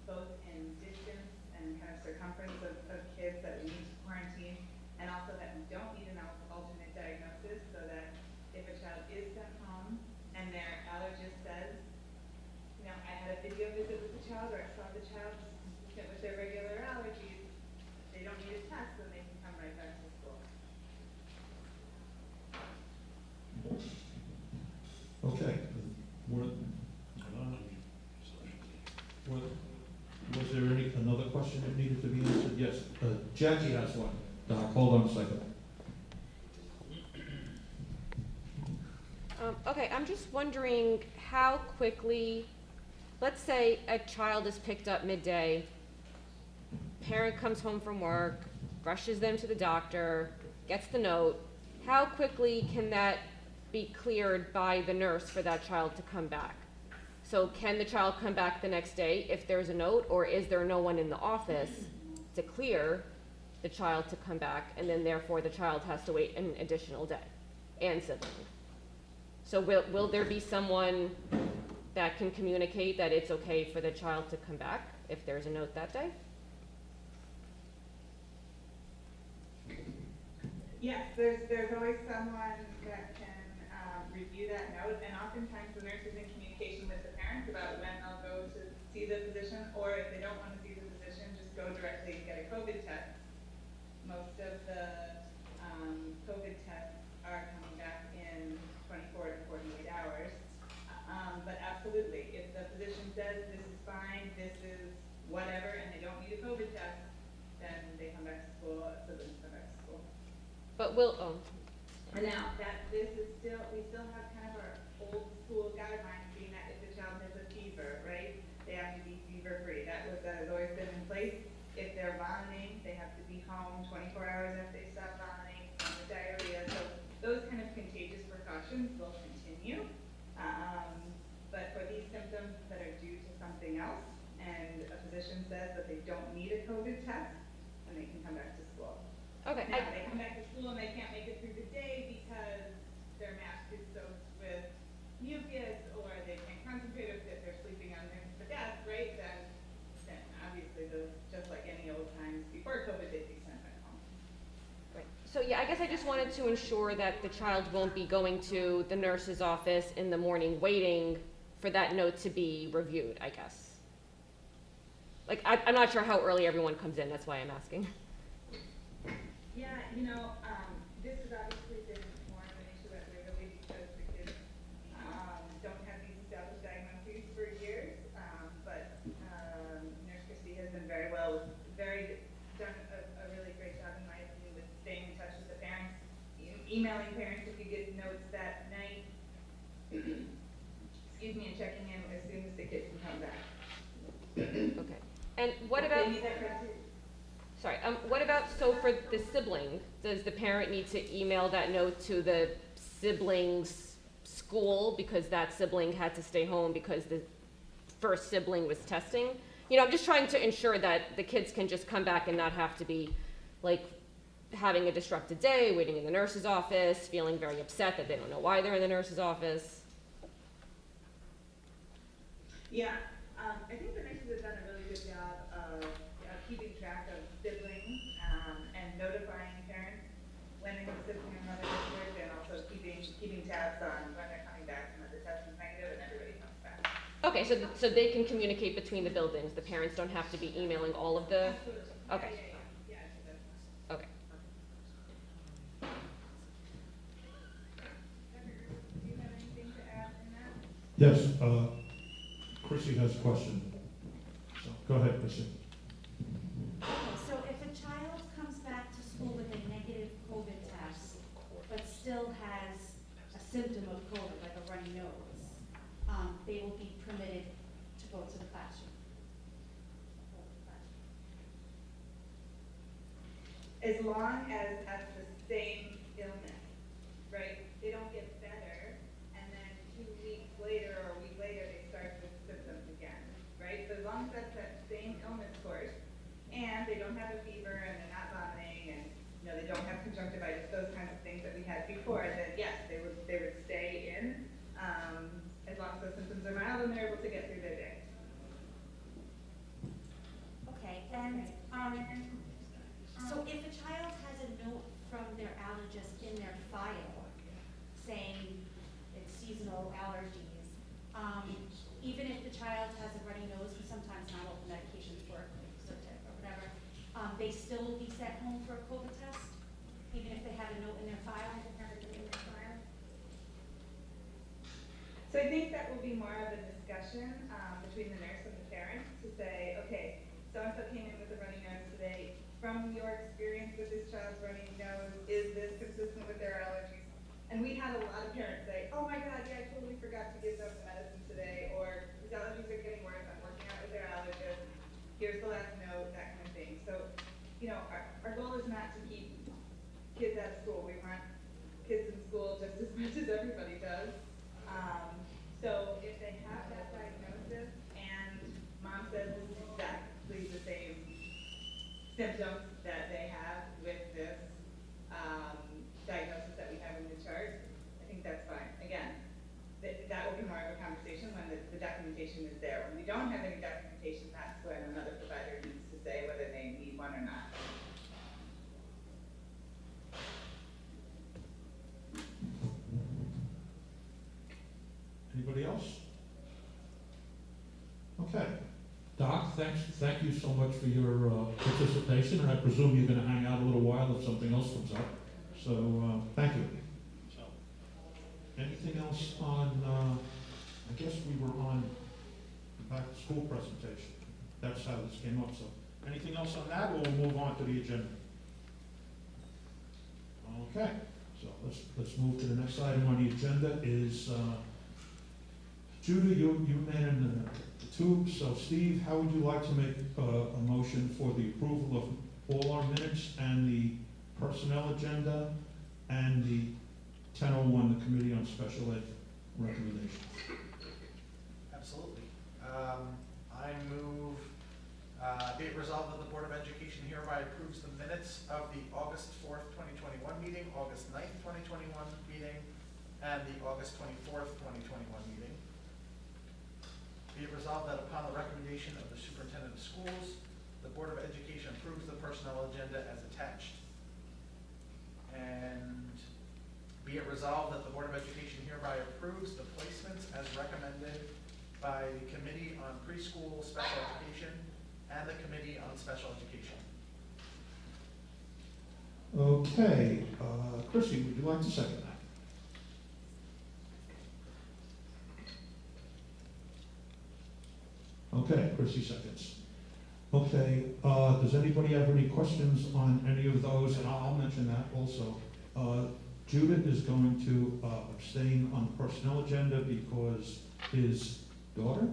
both in distance and kind of circumference of kids that we need to quarantine, and also that we don't need an alternate diagnosis, so that if a child is sent home and their allergist says, I had a video visit with the child, or I saw the child consistent with their regular allergies, they don't need a test, then they can come right back to school. Okay. Was there another question that needed to be answered? Yes, Jackie has one. Doc, hold on a second. Okay, I'm just wondering how quickly, let's say a child is picked up midday, parent comes home from work, rushes them to the doctor, gets the note, how quickly can that be cleared by the nurse for that child to come back? So can the child come back the next day if there's a note, or is there no one in the office to clear the child to come back, and then therefore the child has to wait an additional day and sibling? So will there be someone that can communicate that it's okay for the child to come back if there's a note that day? Yes, there's always someone that can review that note, and oftentimes the nurse is in communication with the parents about when they'll go to see the physician, or if they don't want to see the physician, just go directly and get a COVID test. Most of the COVID tests are coming back in 24 to 48 hours. But absolutely, if the physician says this is fine, this is whatever, and they don't need a COVID test, then they come back to school, so then come back to school. But And now that this is still, we still have kind of our old school guidelines being that if the child has a fever, right, they have to be fever free. That has always been in place. If they're vomiting, they have to be home 24 hours after they stop vomiting, with diarrhea. So those kind of contagious precautions will continue. But for these symptoms symptoms that are due to something else, and a physician says that they don't need a COVID test, and they can come back to school. Okay, Now, they come back to school and they can't make it through the day because their mask is soaked with mucus, or they can't concentrate, or if they're sleeping on the desk, right? Then obviously those, just like any old times before COVID, they'd be sent back home. right. So yeah, I guess I just wanted to ensure that the child won't be going to the nurse's office in the morning waiting for that note to be reviewed, I guess. Like, I'm not sure how early everyone comes in, that's why I'm asking. Yeah, this has obviously been more of an issue at Waverly because the kids don't have these established diagnoses for years. But Nurse Christie has been very well, done a really great job in my opinion with staying in touch with the parents, emailing parents if you get notes that night, excuse me, and checking in as soon as the kids can come back. Okay. And what If about, they need that criteria. sorry, what about, so for the sibling, does the parent need to email that note to the sibling's school because that sibling had to stay home because the first sibling was testing? I'm just trying to ensure that the kids can just come back and not have to be, like, having a disrupted day, waiting in the nurse's office, feeling very upset that they don't know why they're in the nurse's office. Yeah, I think the nurses have done a really good job of keeping track of siblings and notifying parents when a sibling or mother is sick, and also keeping tabs on when they're coming back and that the test is negative and everybody comes back. Okay, so they can communicate between the buildings. The parents don't have to be emailing all of the, Absolutely. okay. Yeah, so that's fine. Okay. Do you have anything to add in that? Yes, Chrissy has a question. So, go ahead, Chrissy. Okay, so if a child comes back to school with a negative COVID test, but still has a symptom of COVID, like a runny nose, they will be permitted to go to the classroom. As long as that's the same illness, right? They don't get better, and then 2 weeks later or a week later, they start with symptoms again, right? So as long as that's that same illness course, and they don't have a fever, and they're not vomiting, and, they don't have conjunctivitis, those kinds of things that we had before, then yes, they would stay in, as long as those symptoms are mild and they're able to get through their day. Okay, and, so if a child has a note from their allergist in their file saying it's seasonal allergies, even if the child has a runny nose, and sometimes not all the medications work, like Zyrtec or whatever, they still will be sent home for a COVID test, even if they have a note in their file? So I think that will be more of a discussion between the nurse and the parent to say, okay, so-and-so came in with a runny nose today. From your experience with this child's runny nose, is this consistent with their allergies? And we had a lot of parents say, oh my God, yeah, I totally forgot to give them the medicine today, or these allergies are getting worse, I'm working out with their allergist, here's the last note, that kind of thing. So, our goal is not to keep kids out of school. We want kids in school just as much as everybody does. So if they have that diagnosis and mom says this is exactly the same symptoms that they have with this diagnosis that we have in the chart, I think that's fine. Again, that will be more of a conversation when the documentation is there. When we don't have any documentation, that's when another provider needs to say whether they need one or not. Anybody else? Okay. Doc, thank you so much for your participation, and I presume you're going to hang out a little while if something else comes up. So, thank you. Anything else on, I guess we were on the back to school presentation. That's how this came up. So, anything else on that, or we'll move on to the agenda? Okay. So, let's move to the next item on the agenda is, Judah, you man the tube. So, Steve, how would you like to make a motion for the approval of all our minutes and the personnel agenda and the 1001, the Committee on Special Ed recommendations? Absolutely. hereby approves the minutes of the August 4th, 2021 meeting, August 9th, 2021 meeting, and the August 24th, 2021 meeting. Be it resolved that upon the recommendation of the Superintendent of Schools, the Board of Education approves the personnel agenda as attached. And be it resolved that the Board of Education hereby approves the placements as recommended by the Committee on Preschool Special Education and the Committee on Special Education. Okay, Chrissy, would you like to second that? Okay, Chrissy seconds. Okay, does anybody have any questions on any of those? And I'll mention that also. Judith is going to abstain on the personnel agenda because his daughter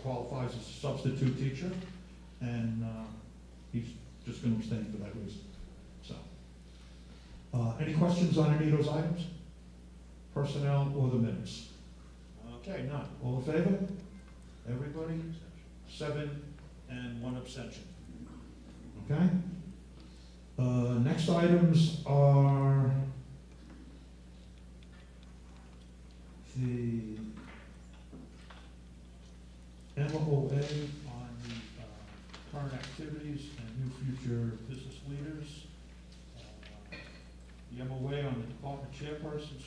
qualifies as a substitute teacher, and he's just going to abstain for that reason. So, any questions on any of those items? Personnel or the minutes? Okay, none. All in favor? Everybody? 7 and 1 abstention. Okay? Next items are the MOA on the current activities and new future business leaders. The MOA on the department chairpersons,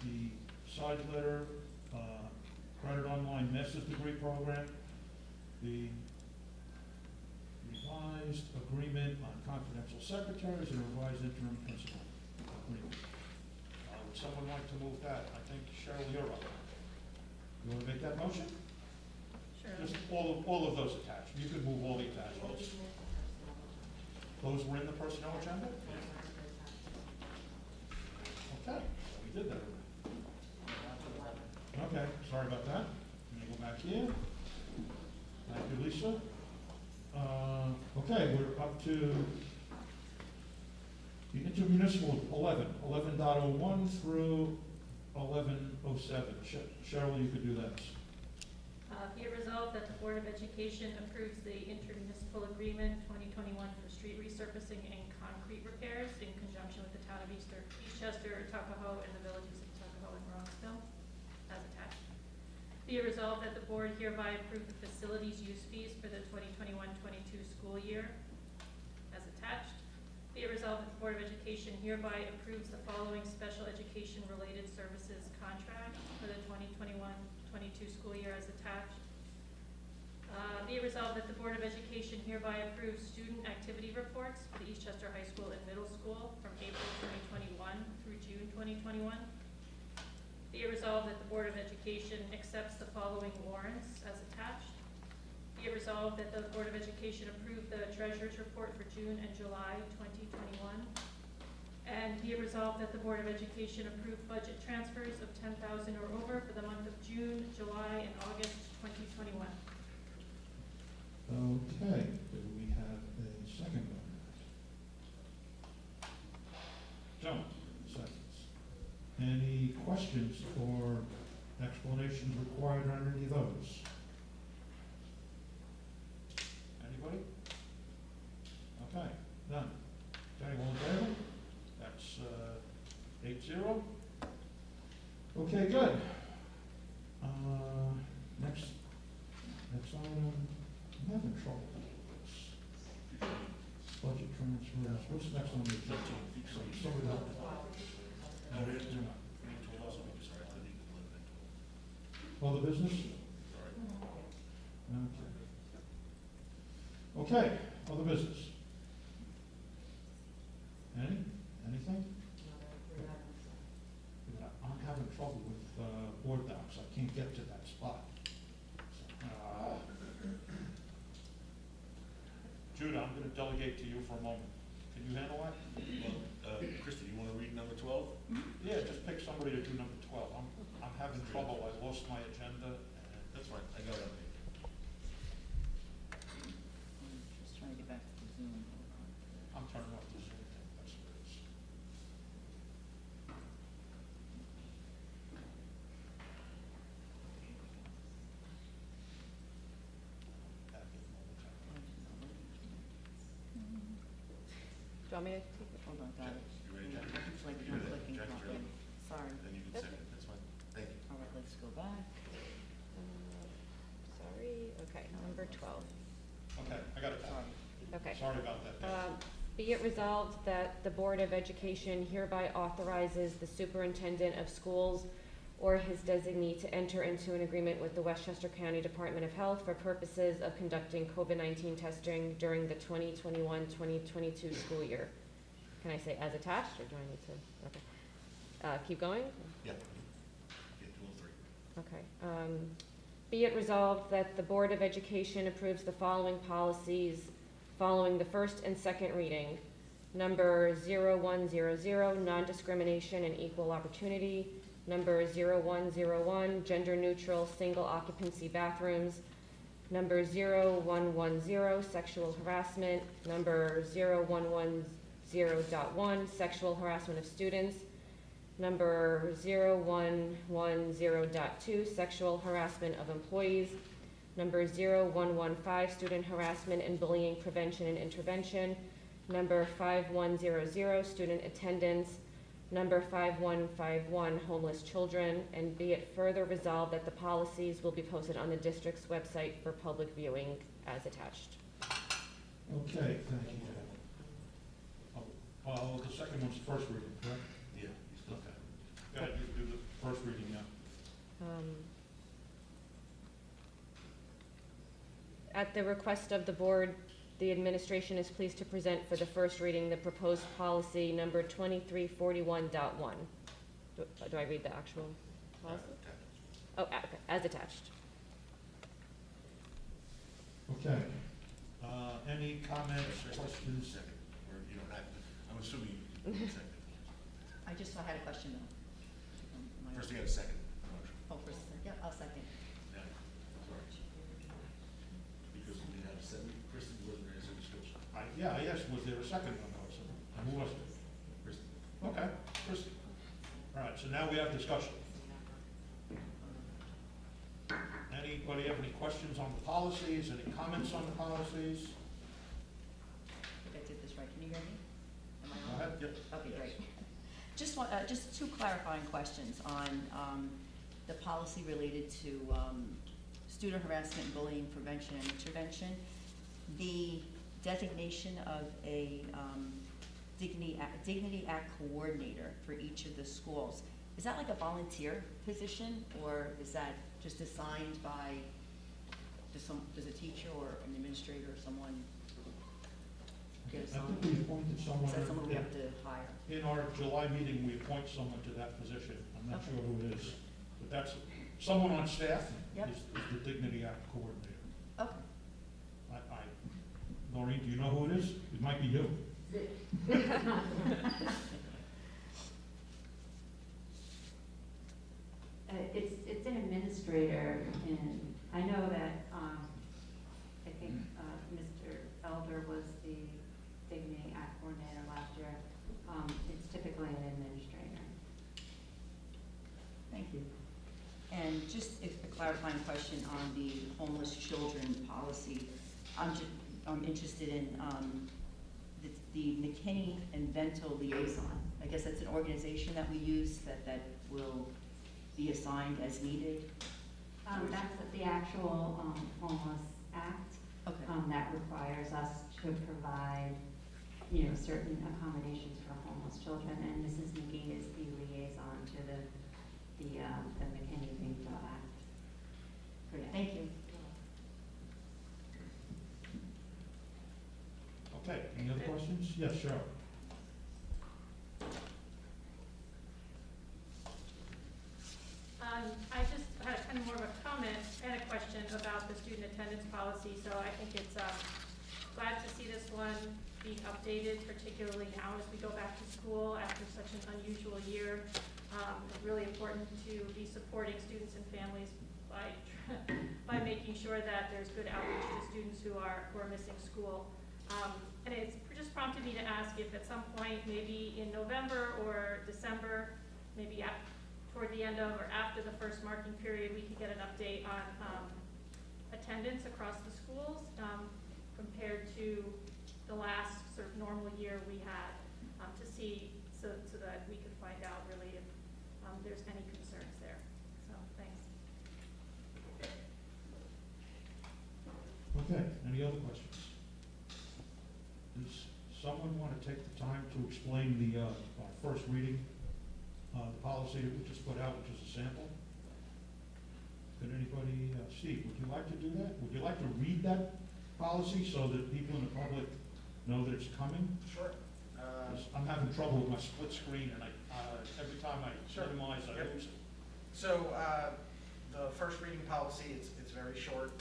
the side letter, credit online master's degree program, the revised agreement on confidential secretaries and revised interim principal agreement. Would someone like to move that? I think Cheryl, you're up. You want to make that motion? Sure. Just all of those attached. You can move all the attachments. Those were in the personnel agenda? Okay, so we did that. Okay, sorry about that. I'm gonna go back here. Thank you, Lisa. Okay, we're up to the intermunicipal 11.01 through 11.07. Cheryl, you could do that. Be it resolved that the Board of Education approves the intermunicipal agreement 2021 for street resurfacing and concrete repairs in conjunction with the town of Eastchester, Tuckahoe, and the villages of Tuckahoe and Bronxville, as attached. Be it resolved that the board hereby approve the facilities use fees for the 2021-22 school year, as attached. Be it resolved that the Board of Education hereby approves the following special education related services contract for the 2021-22 school year, as attached. Be it resolved that the Board of Education hereby approves student activity reports for the Eastchester High School and Middle School from April 2021 through June 2021. Be it resolved that the Board of Education accepts the following warrants as attached. Be it resolved that the Board of Education approve the Treasurer's Report for June and July 2021. And be it resolved that the Board of Education approve budget transfers of $10,000 or over for the month of June, July, and August 2021. Okay, do we have a second on that? John, seconds. Any questions or explanations required on any of those? Anybody? Okay, none. Okay, all in favor? That's 8-0. Okay, good. Next item. I'm having trouble with this. Budget transfers. What's next on the agenda? Somebody help me. No, you're not. Other business? Okay. Okay, other business. Anything? I'm having trouble with board docs. I can't get to that spot. Judah, I'm going to delegate to you for a moment. Can you handle that? Well, Krista, you want to read number 12? Yeah, just pick somebody to do number 12. I'm having trouble. I lost my agenda. That's fine, I got it. Just trying to get back to the Zoom. I'm turning off the Zoom thing. That's what it is. you want me to take it? Hold on, got it. You ready, Jack? It's like You not ready? clicking Jack's properly. ready. Sorry. Then you can That's second, that's fine. Thank you. All right, let's go back. Sorry, okay, number 12. Okay, I got it. Sorry. Okay. Sorry about that. Be it resolved that the Board of Education hereby authorizes the Superintendent of Schools or his designee to enter into an agreement with the Westchester County Department of Health for purposes of conducting COVID-19 testing during the 2021-2022 school year. Can I say as attached, or do I need to, okay. Keep going? Yeah. Get to all three. Okay. Be it resolved that the Board of Education approves the following policies following the first and second reading. Number 0100, non-discrimination and equal opportunity. Number 0101, gender-neutral single occupancy bathrooms. Number 0110, sexual harassment. Number 0110.1, sexual harassment of students. Number 0110.2, sexual harassment of employees. Number 0115, student harassment and bullying prevention and intervention. Number 5100, student attendance. Number 5151, homeless children. And be it further resolved that the policies will be posted on the district's website for public viewing as attached. Okay, thank you. The second one's the first reading, correct? Yeah, he's still. Okay. Go ahead, you do the first reading now. At the request of the board, the administration is pleased to present for the first reading the proposed policy number 2341.1. Do I read the actual policy? Oh, okay, as attached. Okay. Any comments or questions? Second, or you don't have to, I'm assuming you can second. I had a question though. First you got a second motion. Oh, first, yeah, I'll second. Yeah, sorry. Because we have seven, Kristen wasn't there, so we switched. Yeah, I asked, was there a second one? No, so, who was it? Kristen. Okay, Christie. All right, so now we have discussion. Anybody have any questions on the policies, any comments on the policies? I think I did this right. Can you hear me? Am I Go on? ahead, yep. Okay, great. Just two clarifying questions on the policy related to student harassment, bullying, prevention, and intervention. The designation of a Dignity Act coordinator for each of the schools. Is that like a volunteer position, or is that just assigned by, does a teacher or an administrator or someone get I assigned? think we appointed someone. Is that someone we have to hire? In our July meeting, we appoint someone to that position. I'm not Okay. sure who it is, but that's someone on staff Yep. is the Dignity Act coordinator. Okay. Noreen, do you know who it is? It might be you. It's an administrator, and I know that, I think, Mr. Elder was the Dignity Act coordinator last year. It's typically an administrator. Thank you. And just a clarifying question on the homeless children policy. I'm interested in the McKinney and Vento liaison. I guess that's an organization that we use that will be assigned as needed. That's the actual homeless act. Okay. That requires us to provide, certain accommodations for homeless children, and Mrs. McGee is the liaison to the McKinney-Vento Act. Great, thank you. Okay, any other questions? Yes, Cheryl. I just had kind of more of a comment and a question about the student attendance policy, so I think it's glad to see this one being updated, particularly now as we go back to school after such an unusual year. It's really important to be supporting students and families by making sure that there's good outreach to students who are missing school. And it's just prompted me to ask if at some point, maybe in November or December, maybe toward the end of or after the first marking period, we could get an update on attendance across the schools compared to the last sort of normal year we had, to see, so that we could find out really if there's any concerns there. So, thanks. Okay, any other questions? Does someone want to take the time to explain the first reading, the policy that we just put out, which is a sample? Could anybody, Steve, would you like to do that? Would you like to read that policy so that people in the public know that it's coming? Sure. 'Cause I'm having trouble with my split screen, and every time I minimize, I Yep. lose it. So, the first reading policy, it's very short.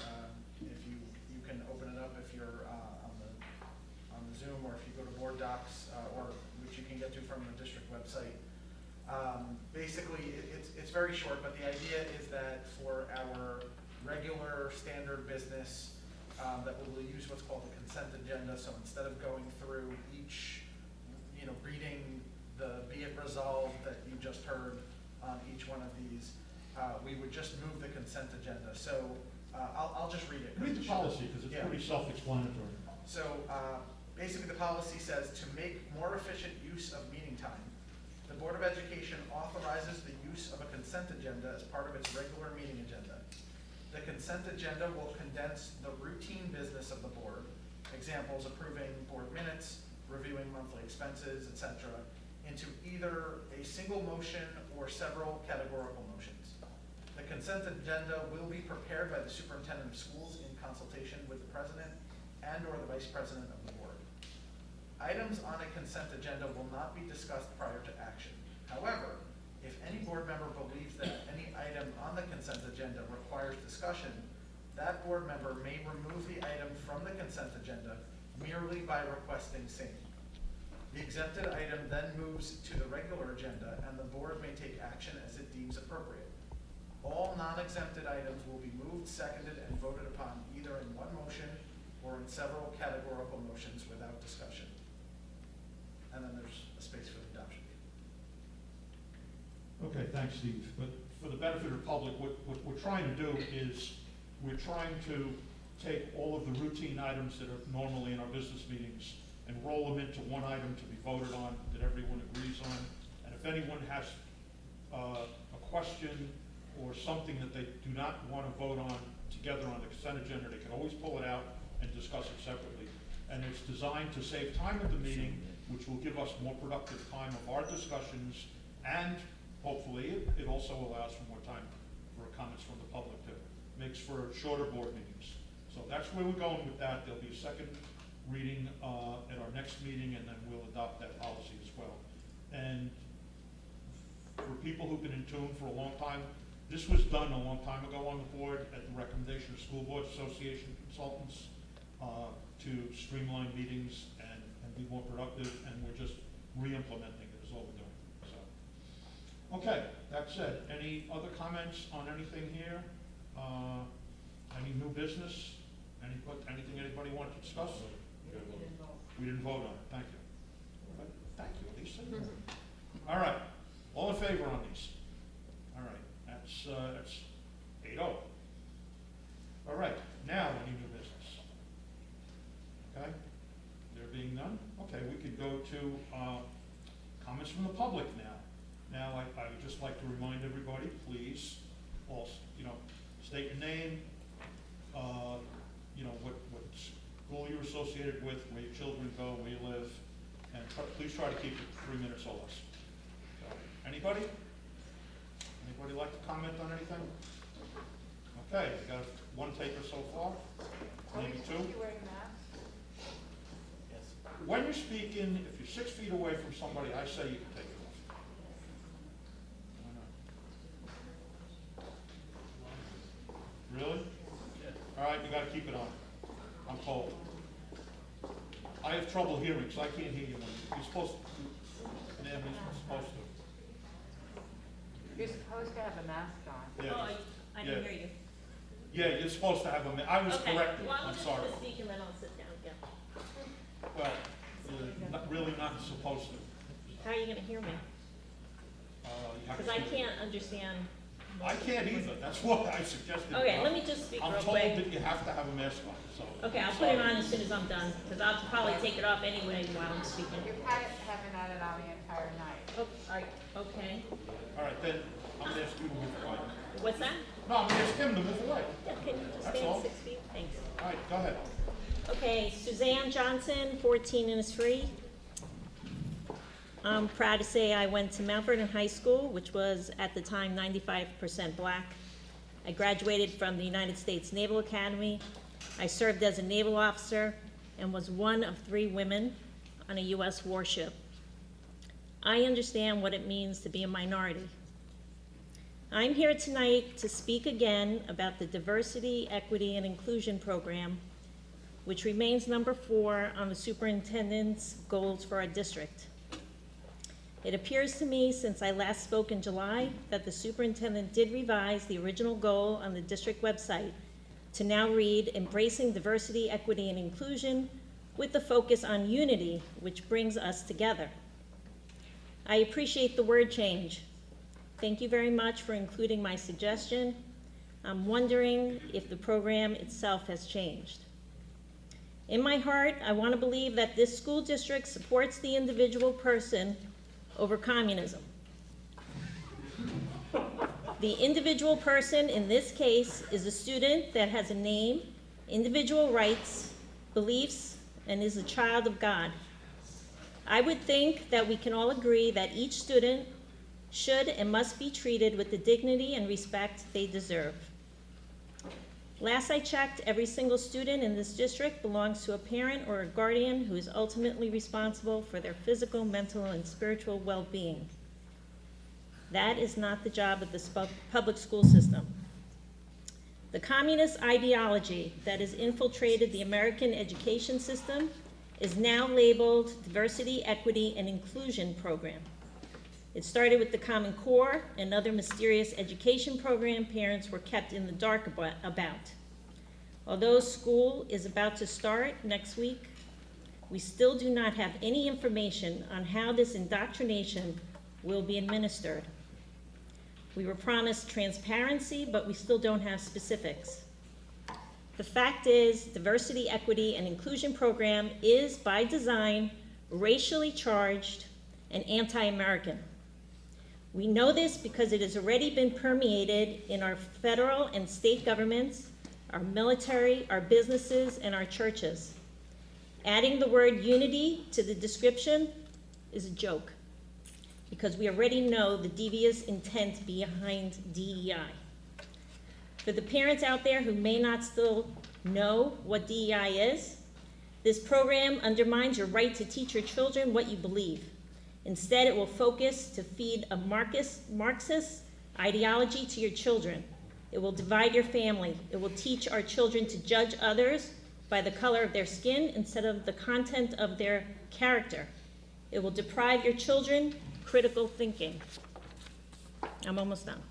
If you can open it up if you're, on the Zoom, or if you go to board docs, or which you can get to from the district website. Basically, it's very short, but the idea is that for our regular standard business, that we will use what's called the consent agenda. So instead of going through each, reading the be it resolved that you just heard on each one of these, we would just move the consent agenda. So I'll just read it. Read the policy, because it's pretty self-explanatory. So basically, the policy says to make more efficient use of meeting time, the Board of Education authorizes the use of a consent agenda as part of its regular meeting agenda. The consent agenda will condense the routine business of the board, examples approving board minutes, reviewing monthly expenses, etc., into either a single motion or several categorical motions. The consent agenda will be prepared by the superintendent of schools in consultation with the president and/or the vice president of the board. Items on a consent agenda will not be discussed prior to action. However, if any board member believes that any item on the consent agenda requires discussion, that board member may remove the item from the consent agenda merely by requesting same. The exempted item then moves to the regular agenda, and the board may take action as it deems appropriate. All non-exempted items will be moved, seconded, and voted upon either in one motion or in several categorical motions without discussion. And then there's a space for the adoption. Okay, thanks, Steve. But for the benefit of the public, what we're trying to do is we're trying to take all of the routine items that are normally in our business meetings and roll them into one item to be voted on that everyone agrees on. And if anyone has a question or something that they do not want to vote on together on the consent agenda, they can always pull it out and discuss it separately. And it's designed to save time at the meeting, which will give us more productive time of our discussions, and hopefully it also allows for more time for comments from the public, that makes for shorter board meetings. So that's where we're going with that. There'll be a second reading at our next meeting, and then we'll adopt that policy as well. And for people who've been in tune for a long time, this was done a long time ago on the board at the recommendation of School Board Association consultants to streamline meetings and be more productive, and we're just re-implementing it is all we're doing. So, okay, that said, any other comments on anything here? Any new business? Anything anybody wants to discuss? We didn't vote on it, thank you. But thank you, Lisa. All right, all in favor on these? All right, that's 8-0. All right, now any new business? Okay, there being none? Okay, we could go to comments from the public now. Now, I would just like to remind everybody, please, all, state your name, what school you're associated with, where your children go, where you live, and please try to keep it 3 minutes or less. So, anybody? Anybody like to comment on anything? Okay, we got one taker so far, maybe two. Yes. When you're speaking, if you're 6 feet away from somebody, I say you can take it off. Why not? Really? All right, you gotta keep it on. I'm cold. I have trouble hearing, so I can't hear you when you're supposed to. Ma'am, you're supposed to. You're supposed to have a mask on. Yeah. Oh, I didn't hear you. Yeah, you're supposed to have I was Okay. corrected, Well, I'm sorry. just speak and then I'll sit down, yeah. Well, you're really not supposed to. How are you gonna hear me? You have to Because I speak. can't understand I can't either, that's why I suggested. Okay, let me just speak real I'm quick. told that you have to have a mask on, so. Okay, I'll put it on as soon as I'm done, because I'll probably take it off anyway while I'm speaking. You haven't had it on the entire night. Oh, okay. All right, then, I'm gonna ask you to move away. What's that? No, I'm gonna ask him to move away. Yeah, can you just That's stand all. 6 feet? Thanks. All right, go ahead. Okay, Suzanne Johnson, 14 Innisfree. I'm proud to say I went to Mount Vernon High School, which was at the time 95% black. I graduated from the United States Naval Academy. I served as a naval officer and was one of 3 women on a U.S. warship. I understand what it means to be a minority. I'm here tonight to speak again about the Diversity, Equity, and Inclusion Program, which remains number 4 on the superintendent's goals for our district. It appears to me, since I last spoke in July, that the superintendent did revise the original goal on the district website to now read Embracing Diversity, Equity, and Inclusion with the focus on unity, which brings us together. I appreciate the word change. Thank you very much for including my suggestion. I'm wondering if the program itself has changed. In my heart, I want to believe that this school district supports the individual person over communism. The individual person in this case is a student that has a name, individual rights, beliefs, and is a child of God. I would think that we can all agree that each student should and must be treated with the dignity and respect they deserve. Last I checked, every single student in this district belongs to a parent or a guardian who is ultimately responsible for their physical, mental, and spiritual well-being. That is not the job of the public school system. The communist ideology that has infiltrated the American education system is now labeled Diversity, Equity, and Inclusion Program. It started with the Common Core, another mysterious education program parents were kept in the dark about. Although school is about to start next week, we still do not have any information on how this indoctrination will be administered. We were promised transparency, but we still don't have specifics. The fact is, Diversity, Equity, and Inclusion Program is, by design, racially charged and anti-American. We know this because it has already been permeated in our federal and state governments, our military, our businesses, and our churches. Adding the word unity to the description is a joke, because we already know the devious intent behind DEI. For the parents out there who may not still know what DEI is, this program undermines your right to teach your children what you believe. Instead, it will focus to feed a Marxist ideology to your children. It will divide your family. It will teach our children to judge others by the color of their skin instead of the content of their character. It will deprive your children critical thinking. I'm almost done.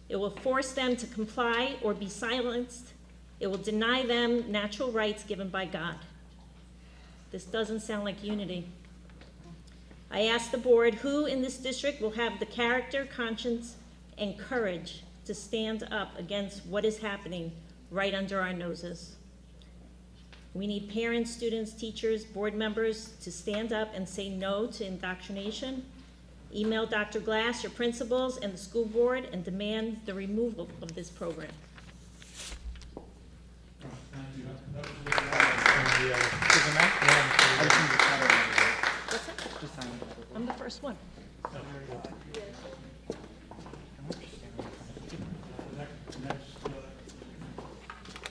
It will force them to comply or be silenced. It will deny them natural rights given by God. This doesn't sound like unity. I ask the board who in this district will have the character, conscience, and courage to stand up against what is happening right under our noses. We need parents, students, teachers, board members to stand up and say no to indoctrination. Email Dr. Glass, your principals, and the school board and demand the removal of this program. What's that? I'm the first one.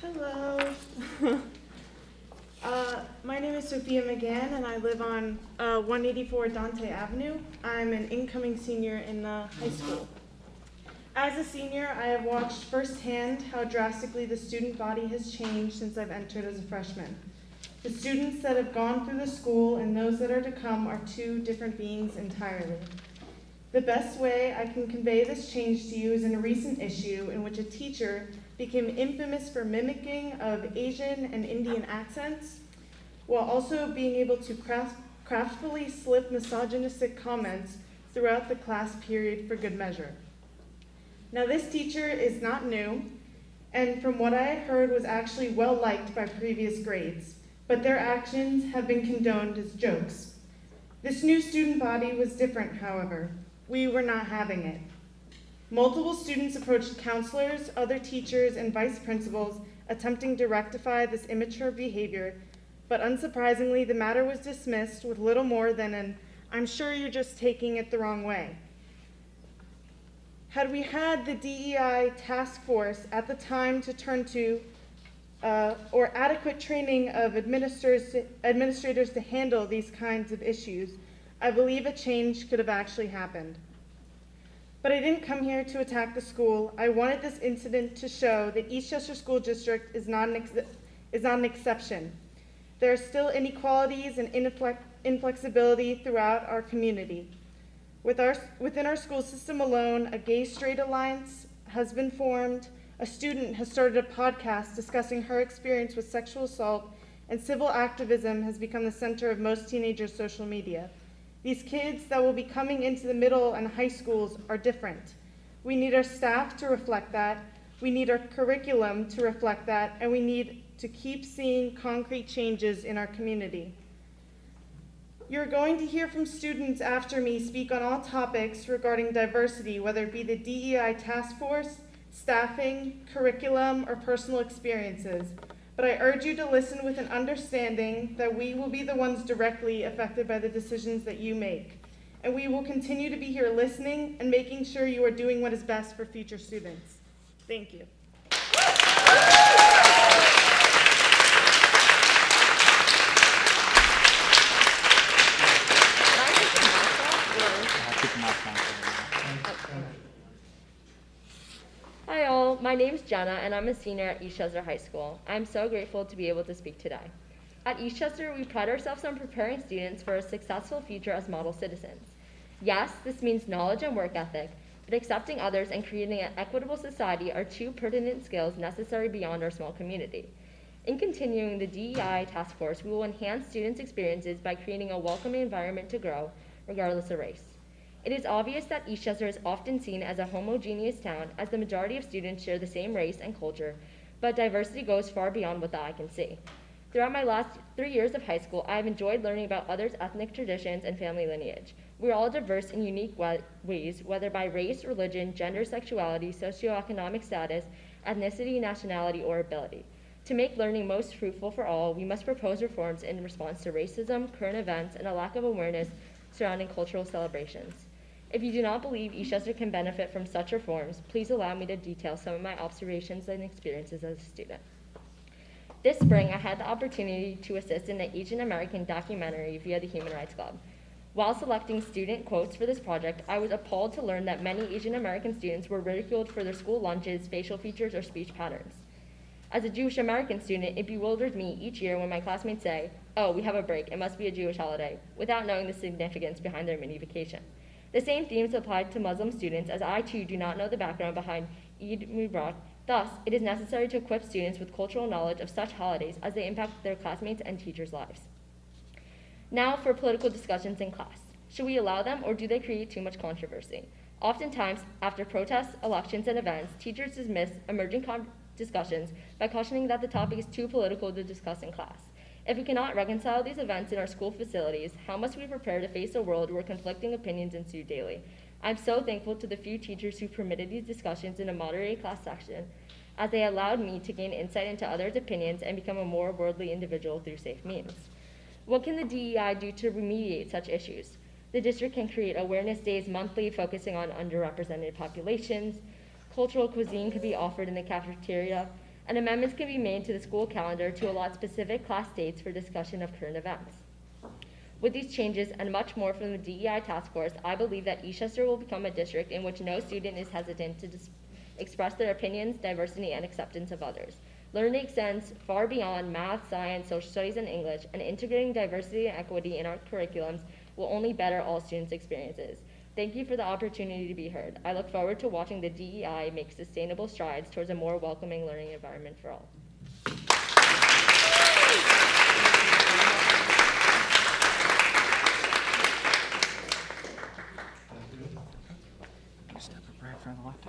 Hello. My name is Sophia McGann, and I live on 184 Dante Avenue. I'm an incoming senior in the high school. As a senior, I have watched firsthand how drastically the student body has changed since I've entered as a freshman. The students that have gone through the school and those that are to come are two different beings entirely. The best way I can convey this change to you is in a recent issue in which a teacher became infamous for mimicking of Asian and Indian accents, while also being able to craftfully slip misogynistic comments throughout the class period for good measure. Now this teacher is not new, and from what I had heard was actually well liked by previous grades, but their actions have been condoned as jokes. This new student body was different, however. We were not having it. Multiple students approached counselors, other teachers, and vice principals attempting to rectify this immature behavior, but unsurprisingly, the matter was dismissed with little more than an, "I'm sure you're just taking it the wrong way." Had we had the DEI task force at the time to turn to, or adequate training of administrators to handle these kinds of issues, I believe a change could have actually happened. But I didn't come here to attack the school. I wanted this incident to show that Eastchester School District is not an exception. There are still inequalities and inflexibility throughout our community. Within our school system alone, a gay-straight alliance has been formed. A student has started a podcast discussing her experience with sexual assault, and civil activism has become the center of most teenagers' social media. These kids that will be coming into the middle and high schools are different. We need our staff to reflect that. We need our curriculum to reflect that, and we need to keep seeing concrete changes in our community. You're going to hear from students after me speak on all topics regarding diversity, whether it be the DEI task force, staffing, curriculum, or personal experiences. But I urge you to listen with an understanding that we will be the ones directly affected by the decisions that you make. And we will continue to be here listening and making sure you are doing what is best for future students. Thank you. Hi all, my name is Jenna and I'm a senior at Eastchester High School. I'm so grateful to be able to speak today. At Eastchester, we pride ourselves on preparing students for a successful future as model citizens. Yes, this means knowledge and work ethic, but accepting others and creating an equitable society are two pertinent skills necessary beyond our small community. In continuing the DEI task force, we will enhance students' experiences by creating a welcoming environment to grow, regardless of race. It is obvious that Eastchester is often seen as a homogeneous town, as the majority of students share the same race and culture, but diversity goes far beyond what the eye can see. Throughout my last 3 years of high school, I have enjoyed learning about others' ethnic traditions and family lineage. We are all diverse in unique ways, whether by race, religion, gender, sexuality, socioeconomic status, ethnicity, nationality, or ability. To make learning most fruitful for all, we must propose reforms in response to racism, current events, and a lack of awareness surrounding cultural celebrations. If you do not believe Eastchester can benefit from such reforms, please allow me to detail some of my observations and experiences as a student. This spring, I had the opportunity to assist in an Asian American documentary via the Human Rights Club. While selecting student quotes for this project, I was appalled to learn that many Asian American students were ridiculed for their school lunches, facial features, or speech patterns. As a Jewish American student, it bewildered me each year when my classmates say, "Oh, we have a break, it must be a Jewish holiday," without knowing the significance behind their mini vacation. The same themes applied to Muslim students, as I too do not know the background behind Eid Mubarak. Thus, it is necessary to equip students with cultural knowledge of such holidays as they impact their classmates and teachers' lives. Now for political discussions in class. Should we allow them, or do they create too much controversy? Oftentimes, after protests, elections, and events, teachers dismiss emerging discussions by cautioning that the topic is too political to discuss in class. If we cannot reconcile these events in our school facilities, how must we prepare to face a world where conflicting opinions ensue daily? I'm so thankful to the few teachers who permitted these discussions in a moderated class section, as they allowed me to gain insight into others' opinions and become a more worldly individual through safe means. What can the DEI do to remediate such issues? The district can create awareness days monthly focusing on underrepresented populations. Cultural cuisine could be offered in the cafeteria, and amendments can be made to the school calendar to allot specific class dates for discussion of current events. With these changes and much more from the DEI task force, I believe that Eastchester will become a district in which no student is hesitant to express their opinions, diversity, and acceptance of others. Learning extends far beyond math, science, social studies, and English, and integrating diversity and equity in our curriculums will only better all students' experiences. Thank you for the opportunity to be heard. I look forward to watching the DEI make sustainable strides towards a more welcoming learning environment for all. Step right from the left.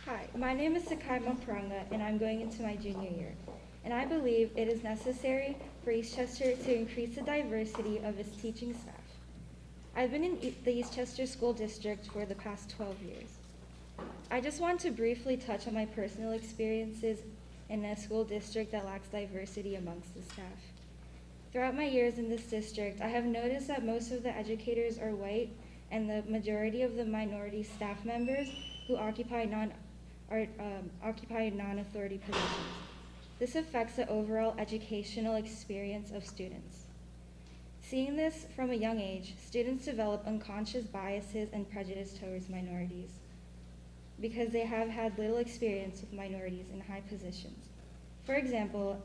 Hi, my name is Sakai Mapranga, and I'm going into my junior year. And I believe it is necessary for Eastchester to increase the diversity of its teaching staff. I've been in the Eastchester School District for the past 12 years. I just want to briefly touch on my personal experiences in a school district that lacks diversity amongst the staff. Throughout my years in this district, I have noticed that most of the educators are white, and the majority of the minority staff members who occupy non-authority positions. This affects the overall educational experience of students. Seeing this from a young age, students develop unconscious biases and prejudice towards minorities because they have had little experience with minorities in high positions. For example,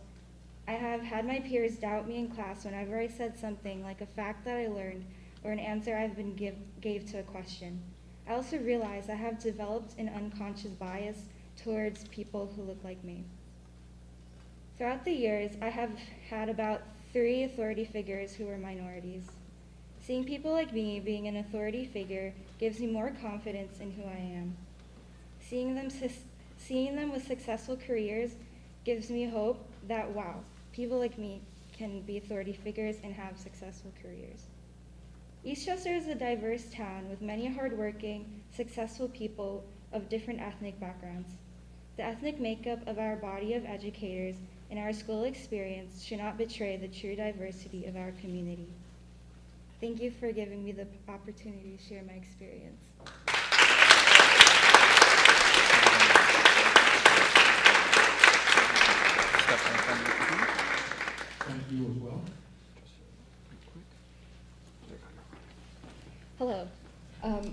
I have had my peers doubt me in class whenever I said something like a fact that I learned or an answer I've been gave to a question. I also realize I have developed an unconscious bias towards people who look like me. Throughout the years, I have had about 3 authority figures who were minorities. Seeing people like me being an authority figure gives me more confidence in who I am. Seeing them with successful careers gives me hope that, wow, people like me can be authority figures and have successful careers. Eastchester is a diverse town with many hardworking, successful people of different ethnic backgrounds. The ethnic makeup of our body of educators and our school experience should not betray the true diversity of our community. Thank you for giving me the opportunity to share my experience. Thank you as well. Hello,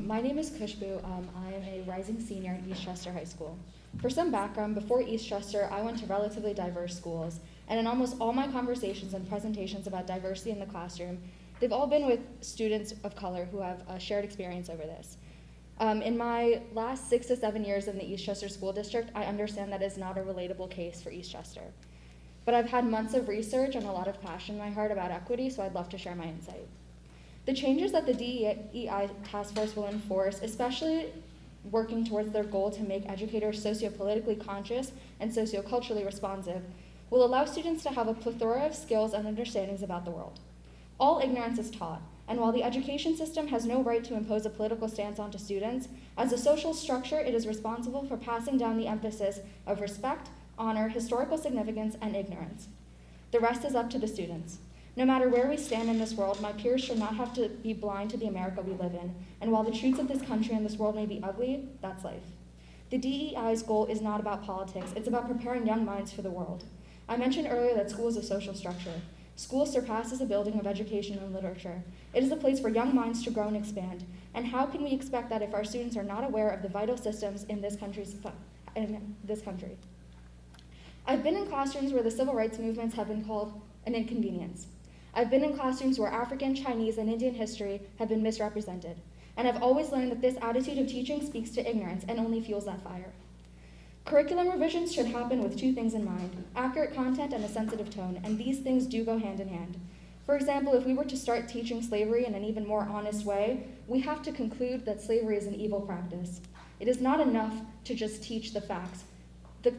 my name is Kushbu. I am a rising senior at Eastchester High School. For some background, before Eastchester, I went to relatively diverse schools, and in almost all my conversations and presentations about diversity in the classroom, they've all been with students of color who have a shared experience over this. In my last 6 to 7 years in the Eastchester School District, I understand that is not a relatable case for Eastchester. But I've had months of research and a lot of passion in my heart about equity, so I'd love to share my insight. The changes that the DEI task force will enforce, especially working towards their goal to make educators sociopolitically conscious and socioculturally responsive, will allow students to have a plethora of skills and understandings about the world. All ignorance is taught, and while the education system has no right to impose a political stance onto students, as a social structure, it is responsible for passing down the emphasis of respect, honor, historical significance, and ignorance. The rest is up to the students. No matter where we stand in this world, my peers should not have to be blind to the America we live in, and while the truths of this country and this world may be ugly, that's life. The DEI's goal is not about politics, it's about preparing young minds for the world. I mentioned earlier that school is a social structure. School surpasses a building of education and literature. It is a place for young minds to grow and expand, and how can we expect that if our students are not aware of the vital systems in this country? I've been in classrooms where the civil rights movements have been called an inconvenience. I've been in classrooms where African, Chinese, and Indian history have been misrepresented. And I've always learned that this attitude of teaching speaks to ignorance and only fuels that fire. Curriculum revisions should happen with 2 things in mind: accurate content and a sensitive tone, and these things do go hand in hand. For example, if we were to start teaching slavery in an even more honest way, we have to conclude that slavery is an evil practice. It is not enough to just teach the facts. The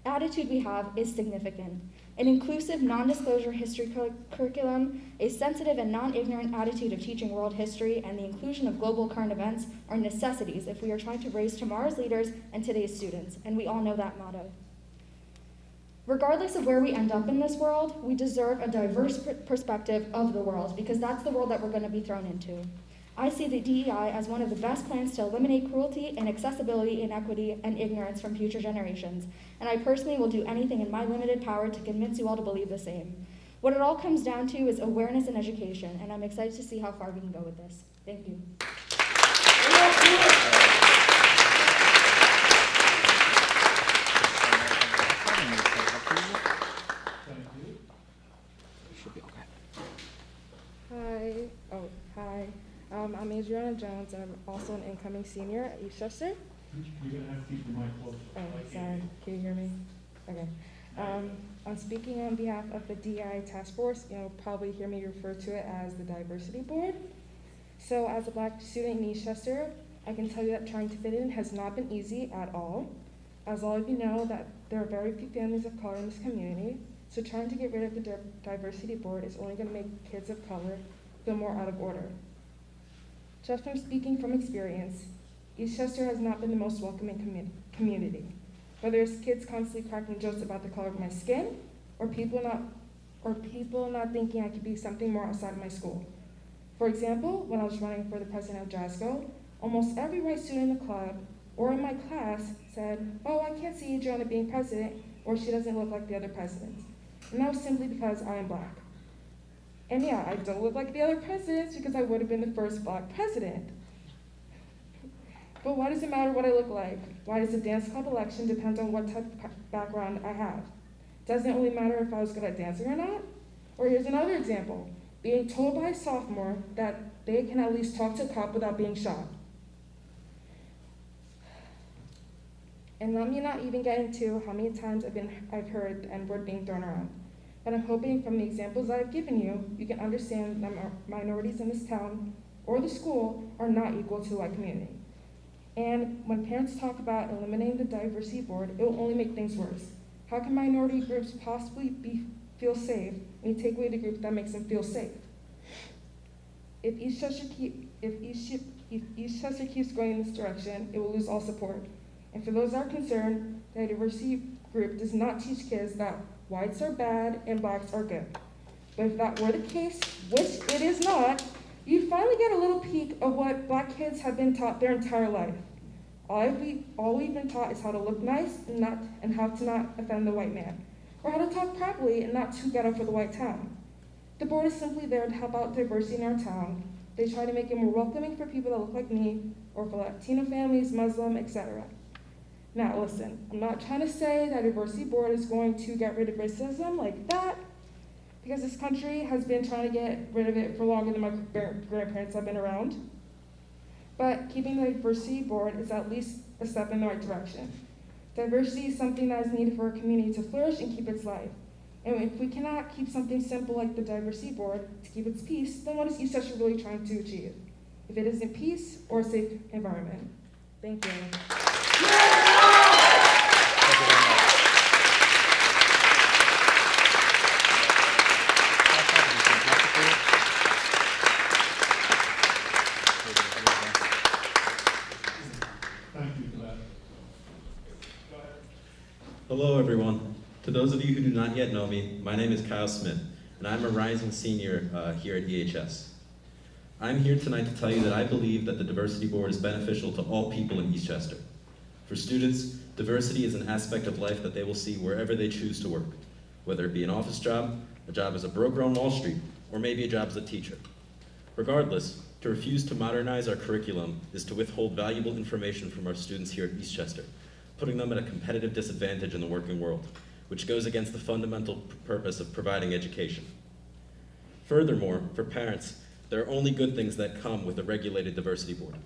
attitude we have is significant. An inclusive, non-disclosure history curriculum, a sensitive and non-ignorant attitude of teaching world history, and the inclusion of global current events are necessities if we are trying to raise tomorrow's leaders and today's students, and we all know that motto. Regardless of where we end up in this world, we deserve a diverse perspective of the world, because that's the world that we're going to be thrown into. I see the DEI as one of the best plans to eliminate cruelty, inaccessibility, inequity, and ignorance from future generations, and I personally will do anything in my limited power to convince you all to believe the same. What it all comes down to is awareness and education, and I'm excited to see how far we can go with this. Thank you. Hi. I'm Adriana Jones, and I'm also an incoming senior at Eastchester. You're going to have to keep the mic close. Oh, sorry. Can you hear me? Okay. I'm speaking on behalf of the DEI task force. You'll probably hear me refer to it as the diversity board. So as a Black student in Eastchester, I can tell you that trying to fit in has not been easy at all. As all of you know, that there are very few families of color in this community, so trying to get rid of the diversity board is only going to make kids of color feel more out of order. Just from speaking from experience, Eastchester has not been the most welcoming community. Whether it's kids constantly cracking jokes about the color of my skin, or people not thinking I could be something more outside of my school. For example, when I was running for the president of JASCO, almost every white student in the club or in my class said, "Oh, I can't see Adriana being president," or "She doesn't look like the other presidents." And that was simply because I am black. And yeah, I don't look like the other presidents because I would have been the first black president. But why does it matter what I look like? Why does the dance club election depend on what type of background I have? Does it only matter if I was good at dancing or not? Or here's another example, being told by a sophomore that they can at least talk to a cop without being shot. And let me not even get into how many times I've heard the N-word being thrown around. But I'm hoping from the examples I've given you, you can understand that minorities in this town or the school are not equal to the white community. And when parents talk about eliminating the diversity board, it will only make things worse. How can minority groups possibly feel safe when you take away the group that makes them feel safe? If Eastchester keeps going in this direction, it will lose all support. And for those that are concerned, the diversity group does not teach kids that whites are bad and blacks are good. But if that were the case, which it is not, you finally get a little peek of what black kids have been taught their entire life. All we've been taught is how to look nice and how to not offend the white man, or how to talk properly and not too ghetto for the white town. The board is simply there to help out diversity in our town. They try to make it more welcoming for people that look like me, or for Latino families, Muslim, etc. Now listen, I'm not trying to say that diversity board is going to get rid of racism like that, because this country has been trying to get rid of it for longer than my grandparents have been around. But keeping the diversity board is at least a step in the right direction. Diversity is something that is needed for a community to flourish and keep its life. And if we cannot keep something simple like the diversity board to keep its peace, then what is Eastchester really trying to achieve? If it isn't peace or a safe environment. Thank you. Thank you for that. Hello, everyone. To those of you who do not yet know me, my name is Kyle Smith, and I'm a rising senior here at EHS. I'm here tonight to tell you that I believe that the Diversity Board is beneficial to all people in Eastchester. For students, diversity is an aspect of life that they will see wherever they choose to work, whether it be an office job, a job as a broker on Wall Street, or maybe a job as a teacher. Regardless, to refuse to modernize our curriculum is to withhold valuable information from our students here at Eastchester, putting them at a competitive disadvantage in the working world, which goes against the fundamental purpose of providing education. Furthermore, for parents, there are only good things that come with a regulated diversity board.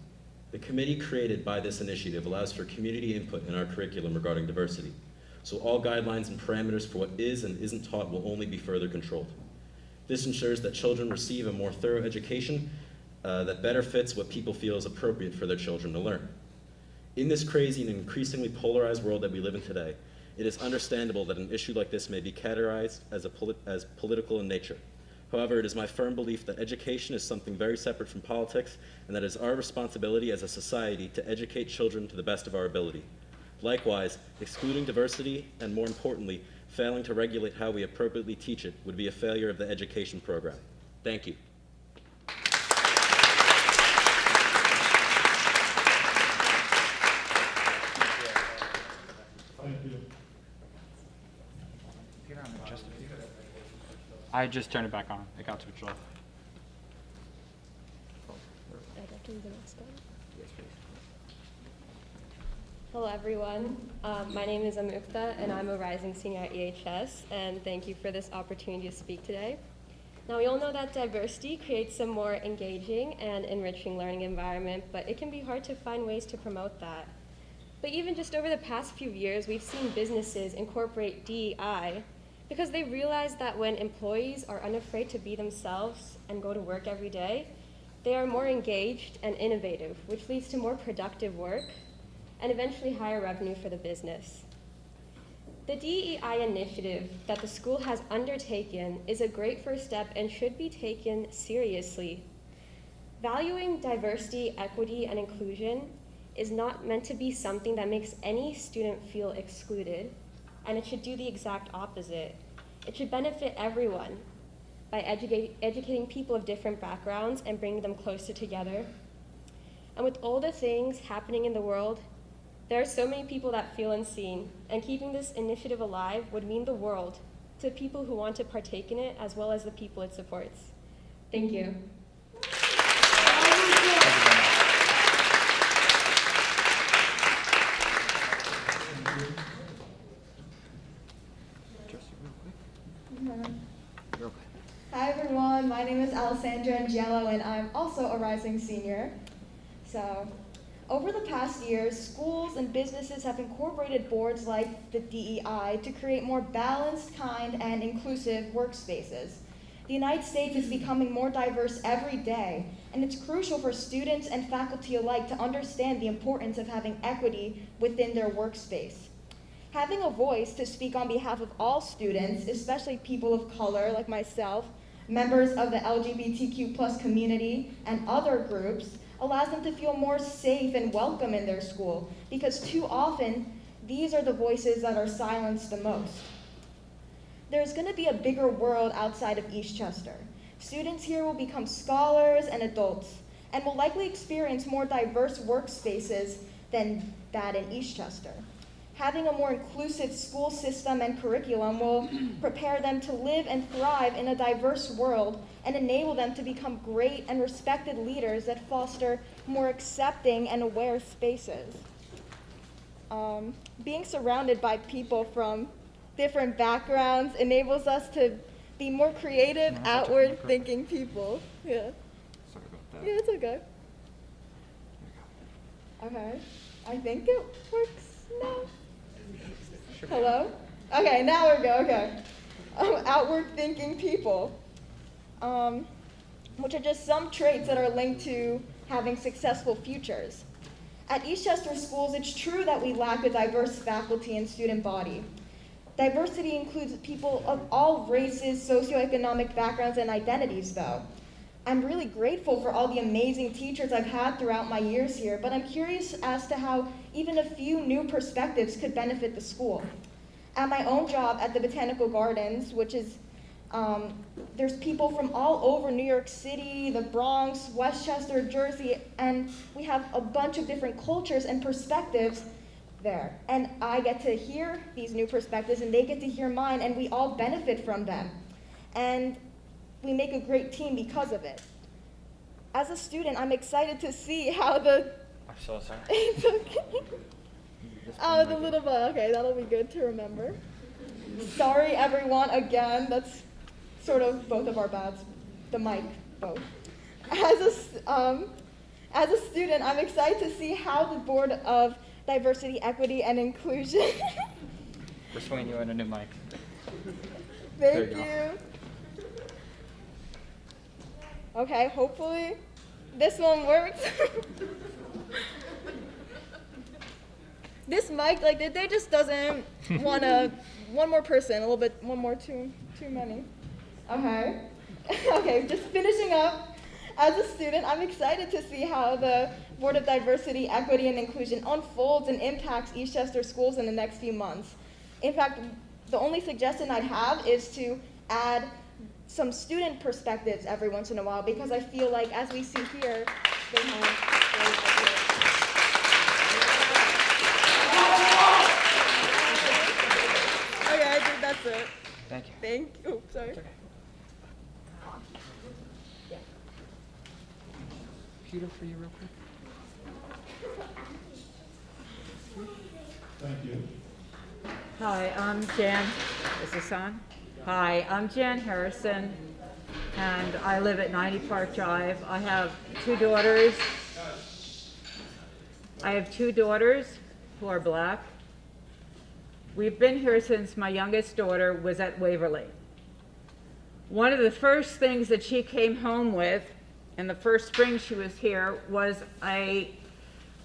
The committee created by this initiative allows for community input in our curriculum regarding diversity, so all guidelines and parameters for what is and isn't taught will only be further controlled. This ensures that children receive a more thorough education that better fits what people feel is appropriate for their children to learn. In this crazy and increasingly polarized world that we live in today, it is understandable that an issue like this may be categorized as political in nature. However, it is my firm belief that education is something very separate from politics, and that it is our responsibility as a society to educate children to the best of our ability. Likewise, excluding diversity, and more importantly, failing to regulate how we appropriately teach it would be a failure of the education program. Thank you. Thank you. I just turned it back on. It got switched off. Hello everyone, my name is Amukta and I'm a rising senior at EHS, and thank you for this opportunity to speak today. Now we all know that diversity creates a more engaging and enriching learning environment, but it can be hard to find ways to promote that. But even just over the past few years, we've seen businesses incorporate DEI because they realize that when employees are unafraid to be themselves and go to work every day, They are more engaged and innovative, which leads to more productive work and eventually higher revenue for the business. The DEI initiative that the school has undertaken is a great first step and should be taken seriously. Valuing diversity, equity, and inclusion is not meant to be something that makes any student feel excluded, and it should do the exact opposite. It should benefit everyone by educating people of different backgrounds and bringing them closer together. And with all the things happening in the world, there are so many people that feel unseen, and keeping this initiative alive would mean the world to people who want to partake in it, as well as the people it supports. Thank you. Hi everyone, my name is Alessandra Angello and I'm also a rising senior. So, over the past years, schools and businesses have incorporated boards like the DEI to create more balanced, kind, and inclusive workspaces. The United States is becoming more diverse every day, and it's crucial for students and faculty alike to understand the importance of having equity within their workspace. Having a voice to speak on behalf of all students, especially people of color like myself, members of the LGBTQ+ community, and other groups, allows them to feel more safe and welcome in their school, because too often, these are the voices that are silenced the most. There's going to be a bigger world outside of Eastchester. Students here will become scholars and adults, and will likely experience more diverse workspaces than that in Eastchester. Having a more inclusive school system and curriculum will prepare them to live and thrive in a diverse world and enable them to become great and respected leaders that foster more accepting and aware spaces. Being surrounded by people from different backgrounds enables us to be more creative, outward-thinking people. Yeah. Sorry about that. Yeah, it's okay. Okay. I think it works now. Hello? Okay, now we're good, okay. Outward-thinking people, which are just some traits that are linked to having successful futures. At Eastchester Schools, it's true that we lack a diverse faculty and student body. Diversity includes people of all races, socioeconomic backgrounds, and identities, though. I'm really grateful for all the amazing teachers I've had throughout my years here, but I'm curious as to how even a few new perspectives could benefit the school. At my own job at the Botanical Gardens, which is, there's people from all over New York City, the Bronx, Westchester, Jersey, and we have a bunch of different cultures and perspectives there. And I get to hear these new perspectives, and they get to hear mine, and we all benefit from them. And we make a great team because of it. As a student, I'm excited to see how the... I'm so sorry. It's okay. Oh, the little bell. Okay, that'll be good to remember. Sorry, everyone, again. That's sort of both of our bads. The mic, both. As a student, I'm excited to see how the Board of Diversity, Equity, and Inclusion... We're swinging you in a new mic. Thank you. Okay, hopefully this one works. This mic, like, they just doesn't want one more person, a little bit, one more too many. Okay. Okay, just finishing up. As a student, I'm excited to see how the Board of Diversity, Equity, and Inclusion unfolds and impacts Eastchester schools in the next few months. In fact, the only suggestion I'd have is to add some student perspectives every once in a while, because I feel like, as we see here, they have Okay, I think that's it. Thank you. Thank you. Oops, sorry. Computer for you real quick. Thank you. Hi, I'm Jan. Is this on? Hi, I'm Jan Harrison, and I live at 90 Park Drive. I have two daughters. Who are black. We've been here since my youngest daughter was at Waverly. One of the first things that she came home with in the first spring she was here, was a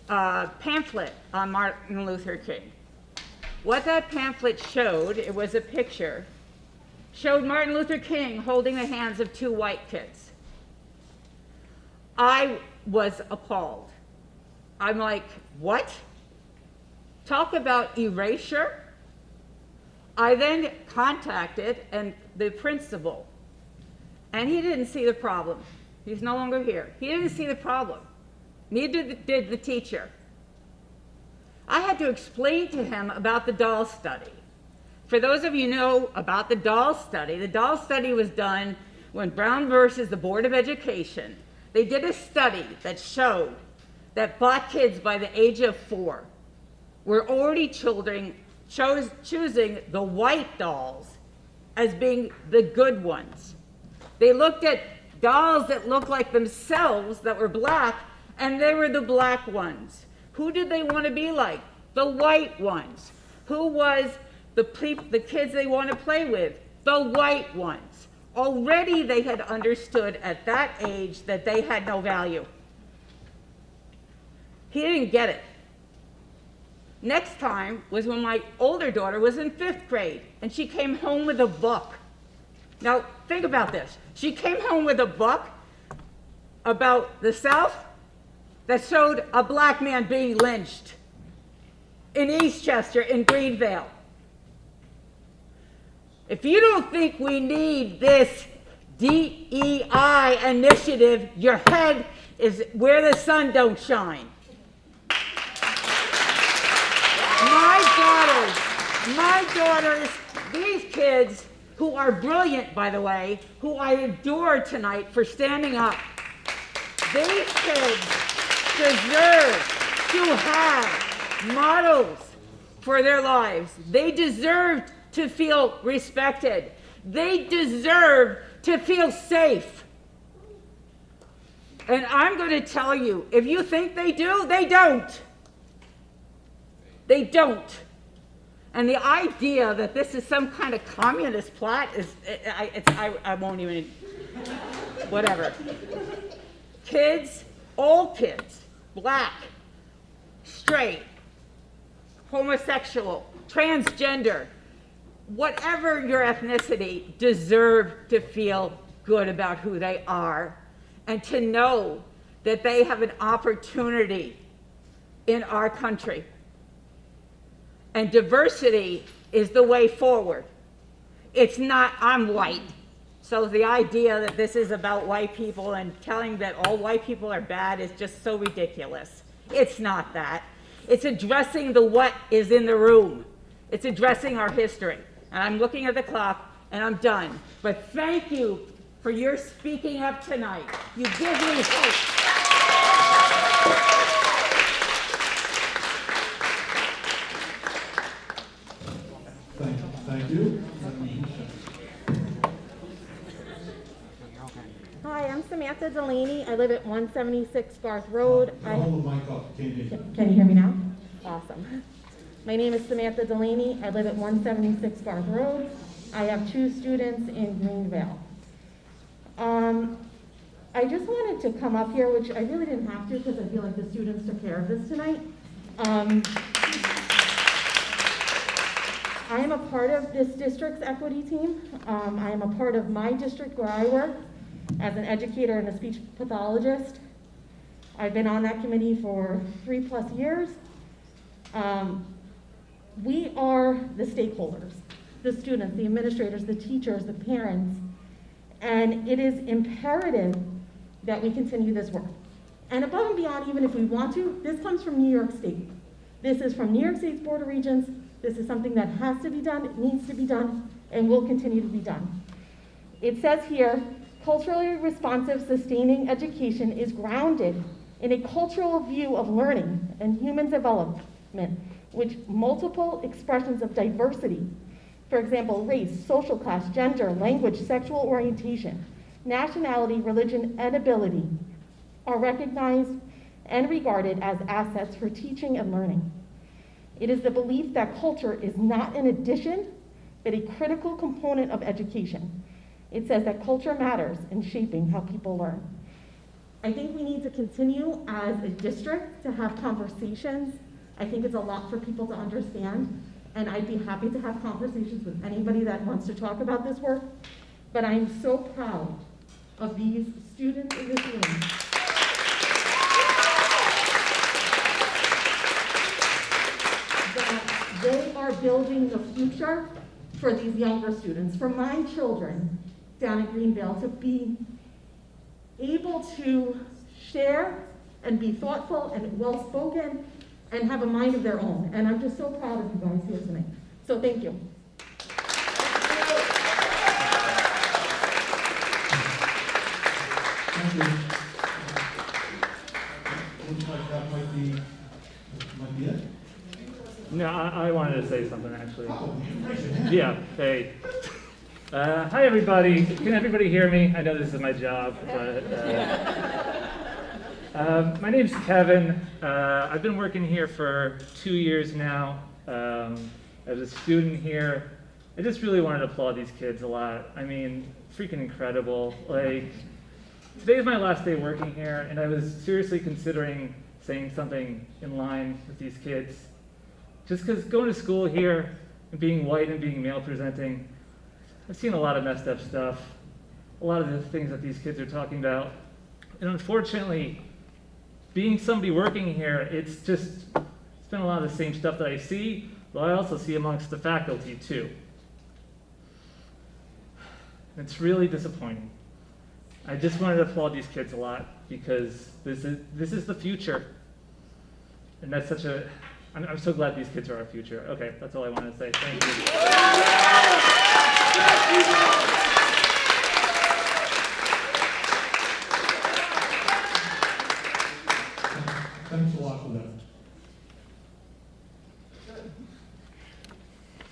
pamphlet on Martin Luther King. What that pamphlet showed, it was a picture, showed Martin Luther King holding the hands of two white kids. I was appalled. I'm like, what? Talk about erasure? I then contacted the principal, and he didn't see the problem. He's no longer here. He didn't see the problem. Neither did the teacher. I had to explain to him about the doll study. For those of you who know about the doll study was done when Brown versus the Board of Education. They did a study that showed that black kids by the age of 4 were already choosing the white dolls as being the good ones. They looked at dolls that looked like themselves that were black, and they were the black ones. Who did they want to be like? The white ones. Who was the kids they want to play with? The white ones. Already they had understood at that age that they had no value. He didn't get it. Next time was when my older daughter was in 5th grade, and she came home with a book. Now, think about this. She came home with a book about the South that showed a black man being lynched in Eastchester, in Greenvale. If you don't think we need this DEI initiative, your head is where the sun don't shine. My daughters, these kids who are brilliant, by the way, who I adore tonight for standing up, these kids deserve to have models for their lives. They deserve to feel respected. They deserve to feel safe. And I'm going to tell you, if you think they do, they don't. They don't. And the idea that this is some kind of communist plot is, I won't even, whatever. Kids, all kids, black, straight, homosexual, transgender, whatever your ethnicity, deserve to feel good about who they are and to know that they have an opportunity in our country. And diversity is the way forward. It's not, I'm white. So the idea that this is about white people and telling that all white people are bad is just so ridiculous. It's not that. It's addressing the what is in the room. It's addressing our history. And I'm looking at the clock and I'm done. But thank you for your speaking up tonight. You give me hope. Thank you. Hi, I'm Samantha Delaney. I live at 176 Garth Road. Hold the mic up. Can't hear you. Can you hear me now? Awesome. My name is Samantha Delaney. I live at 176 Garth Road. I have 2 students in Greenvale. I just wanted to come up here, which I really didn't have to because I feel like the students took care of this tonight. I am a part of this district's equity team. I am a part of my district where I work as an educator and a speech pathologist. I've been on that committee for 3+ years. We are the stakeholders, the students, the administrators, the teachers, the parents, and it is imperative that we continue this work. And above and beyond, even if we want to, this comes from New York State. This is from New York State's Board of Regents. This is something that has to be done, it needs to be done, and will continue to be done. It says here, culturally responsive, sustaining education is grounded in a cultural view of learning and human development, which multiple expressions of diversity, for example, race, social class, gender, language, sexual orientation, nationality, religion, and ability, are recognized and regarded as assets for teaching and learning. It is the belief that culture is not an addition, but a critical component of education. It says that culture matters in shaping how people learn. I think we need to continue as a district to have conversations. I think it's a lot for people to understand, and I'd be happy to have conversations with anybody that wants to talk about this work. But I'm so proud of these students in this room. That they are building the future for these younger students, for my children down in Greenville, to be able to share and be thoughtful and well-spoken and have a mind of their own. And I'm just so proud of you guys here tonight. So thank you. Thank you. Looks like that might be it. No, I wanted to say something actually. Oh, you raise your hand. Yeah, hey. Hi everybody. Can everybody hear me? I know this is my job, but my name's Kevin. I've been working here for 2 years now. As a student here, I just really wanted to applaud these kids a lot. I mean, freaking incredible. Like, today's my last day working here, and I was seriously considering saying something in line with these kids. Just because going to school here and being white and being male presenting, I've seen a lot of messed up stuff, a lot of the things that these kids are talking about. And unfortunately, being somebody working here, it's been a lot of the same stuff that I see, but I also see amongst the faculty too. It's really disappointing. I just wanted to applaud these kids a lot because this is the future. And that's I'm so glad these kids are our future. Okay, that's all I wanted to say. Thank you. Thanks a lot for that.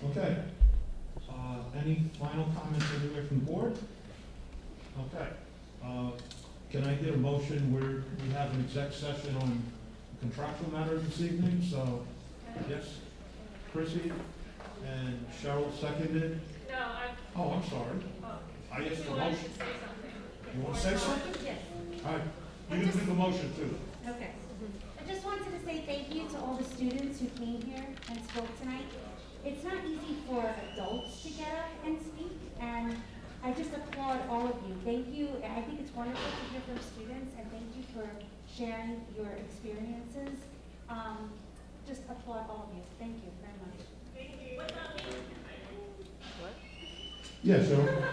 Okay. Any final comments anywhere from the board? Okay. Can I get a motion where we have an exec session on contractual matters this evening? So, yes, Chrissy and Cheryl seconded. No, Oh, I'm sorry. I asked the motion. You want to say something? Yes. All right. You can do the motion too. Okay. I just wanted to say thank you to all the students who came here and spoke tonight. It's not easy for adults to get up and speak, and I just applaud all of you. Thank you. I think it's wonderful to hear from students, and thank you for sharing your experiences. Just applaud all of you. Thank you very much. Thank you. What about me? What? Yeah, Cheryl.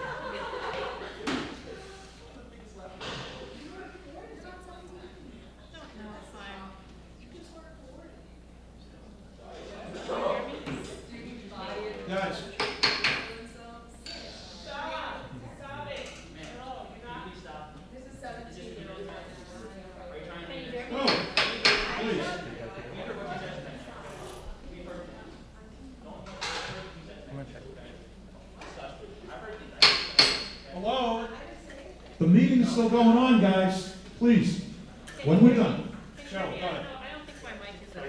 Guys. Hello? The meeting's still going on, guys. Please, when we're done. Cheryl, go ahead. I don't think my mic is up.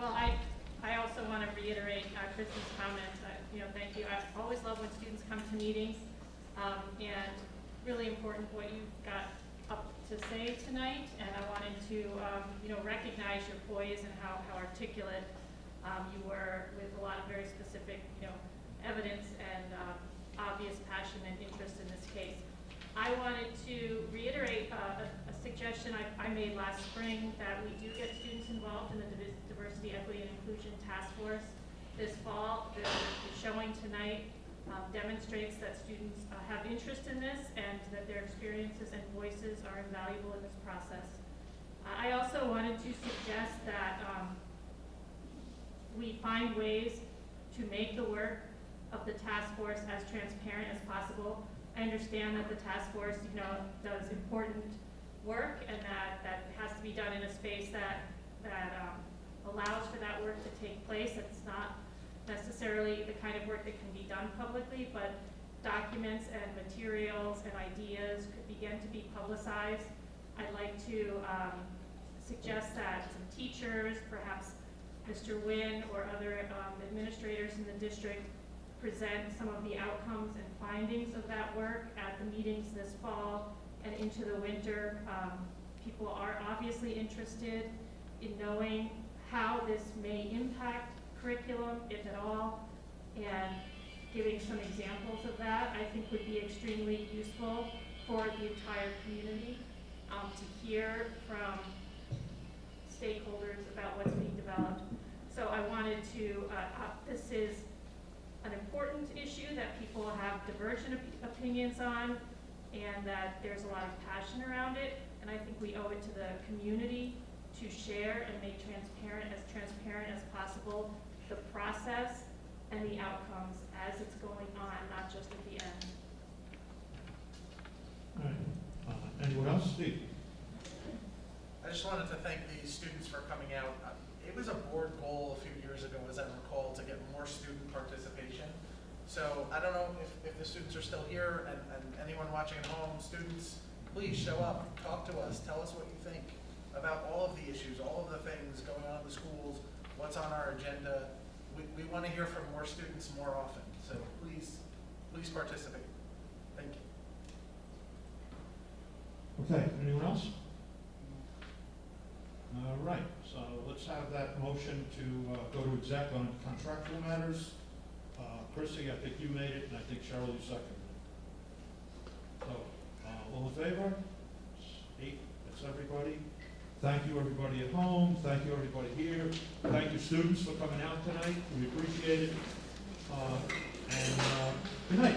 Well, I also want to reiterate Kristen's comments. Thank you. I always love when students come to meetings, and really important what you got up to say tonight. And I wanted to, recognize your poise and how articulate you were with a lot of very specific, evidence and obvious passion and interest in this case. I wanted to reiterate a suggestion I made last spring that we do get students involved in the Diversity, Equity, and Inclusion Task Force this fall. The showing tonight demonstrates that students have interest in this and that their experiences and voices are invaluable in this process. I also wanted to suggest that we find ways to make the work of the task force as transparent as possible. I understand that the task force, does important work and that has to be done in a space that allows for that work to take place. It's not necessarily the kind of work that can be done publicly, but documents and materials and ideas could begin to be publicized. I'd like to suggest that some teachers, perhaps Mr. Wynn or other administrators in the district, present some of the outcomes and findings of that work at the meetings this fall and into the winter. People are obviously interested in knowing how this may impact curriculum, if at all, and giving some examples of that I think would be extremely useful for the entire community to hear from stakeholders about what's being developed. So I wanted to, this is an important issue that people have divergent opinions on, and that there's a lot of passion around it, and I think we owe it to the community to share and make transparent as possible the process and the outcomes as it's going on, not just at the end. All right. Anyone else? Steve? I just wanted to thank the students for coming out. It was a board goal a few years ago, as I recall, to get more student participation. So I don't know if the students are still here, and anyone watching at home, students, please show up, talk to us, tell us what you think about all of the issues, all of the things going on in the schools, what's on our agenda. We want to hear from more students more often, so please participate. Thank you. Okay, anyone else? All right, so let's have that motion to go to exec on contractual matters. Chrissy, I think you made it, and I think Cheryl, you seconded it. So, all in favor? 8, that's everybody. Thank you, everybody at home. Thank you, everybody here. Thank you, students, for coming out tonight. We appreciate it. And good night.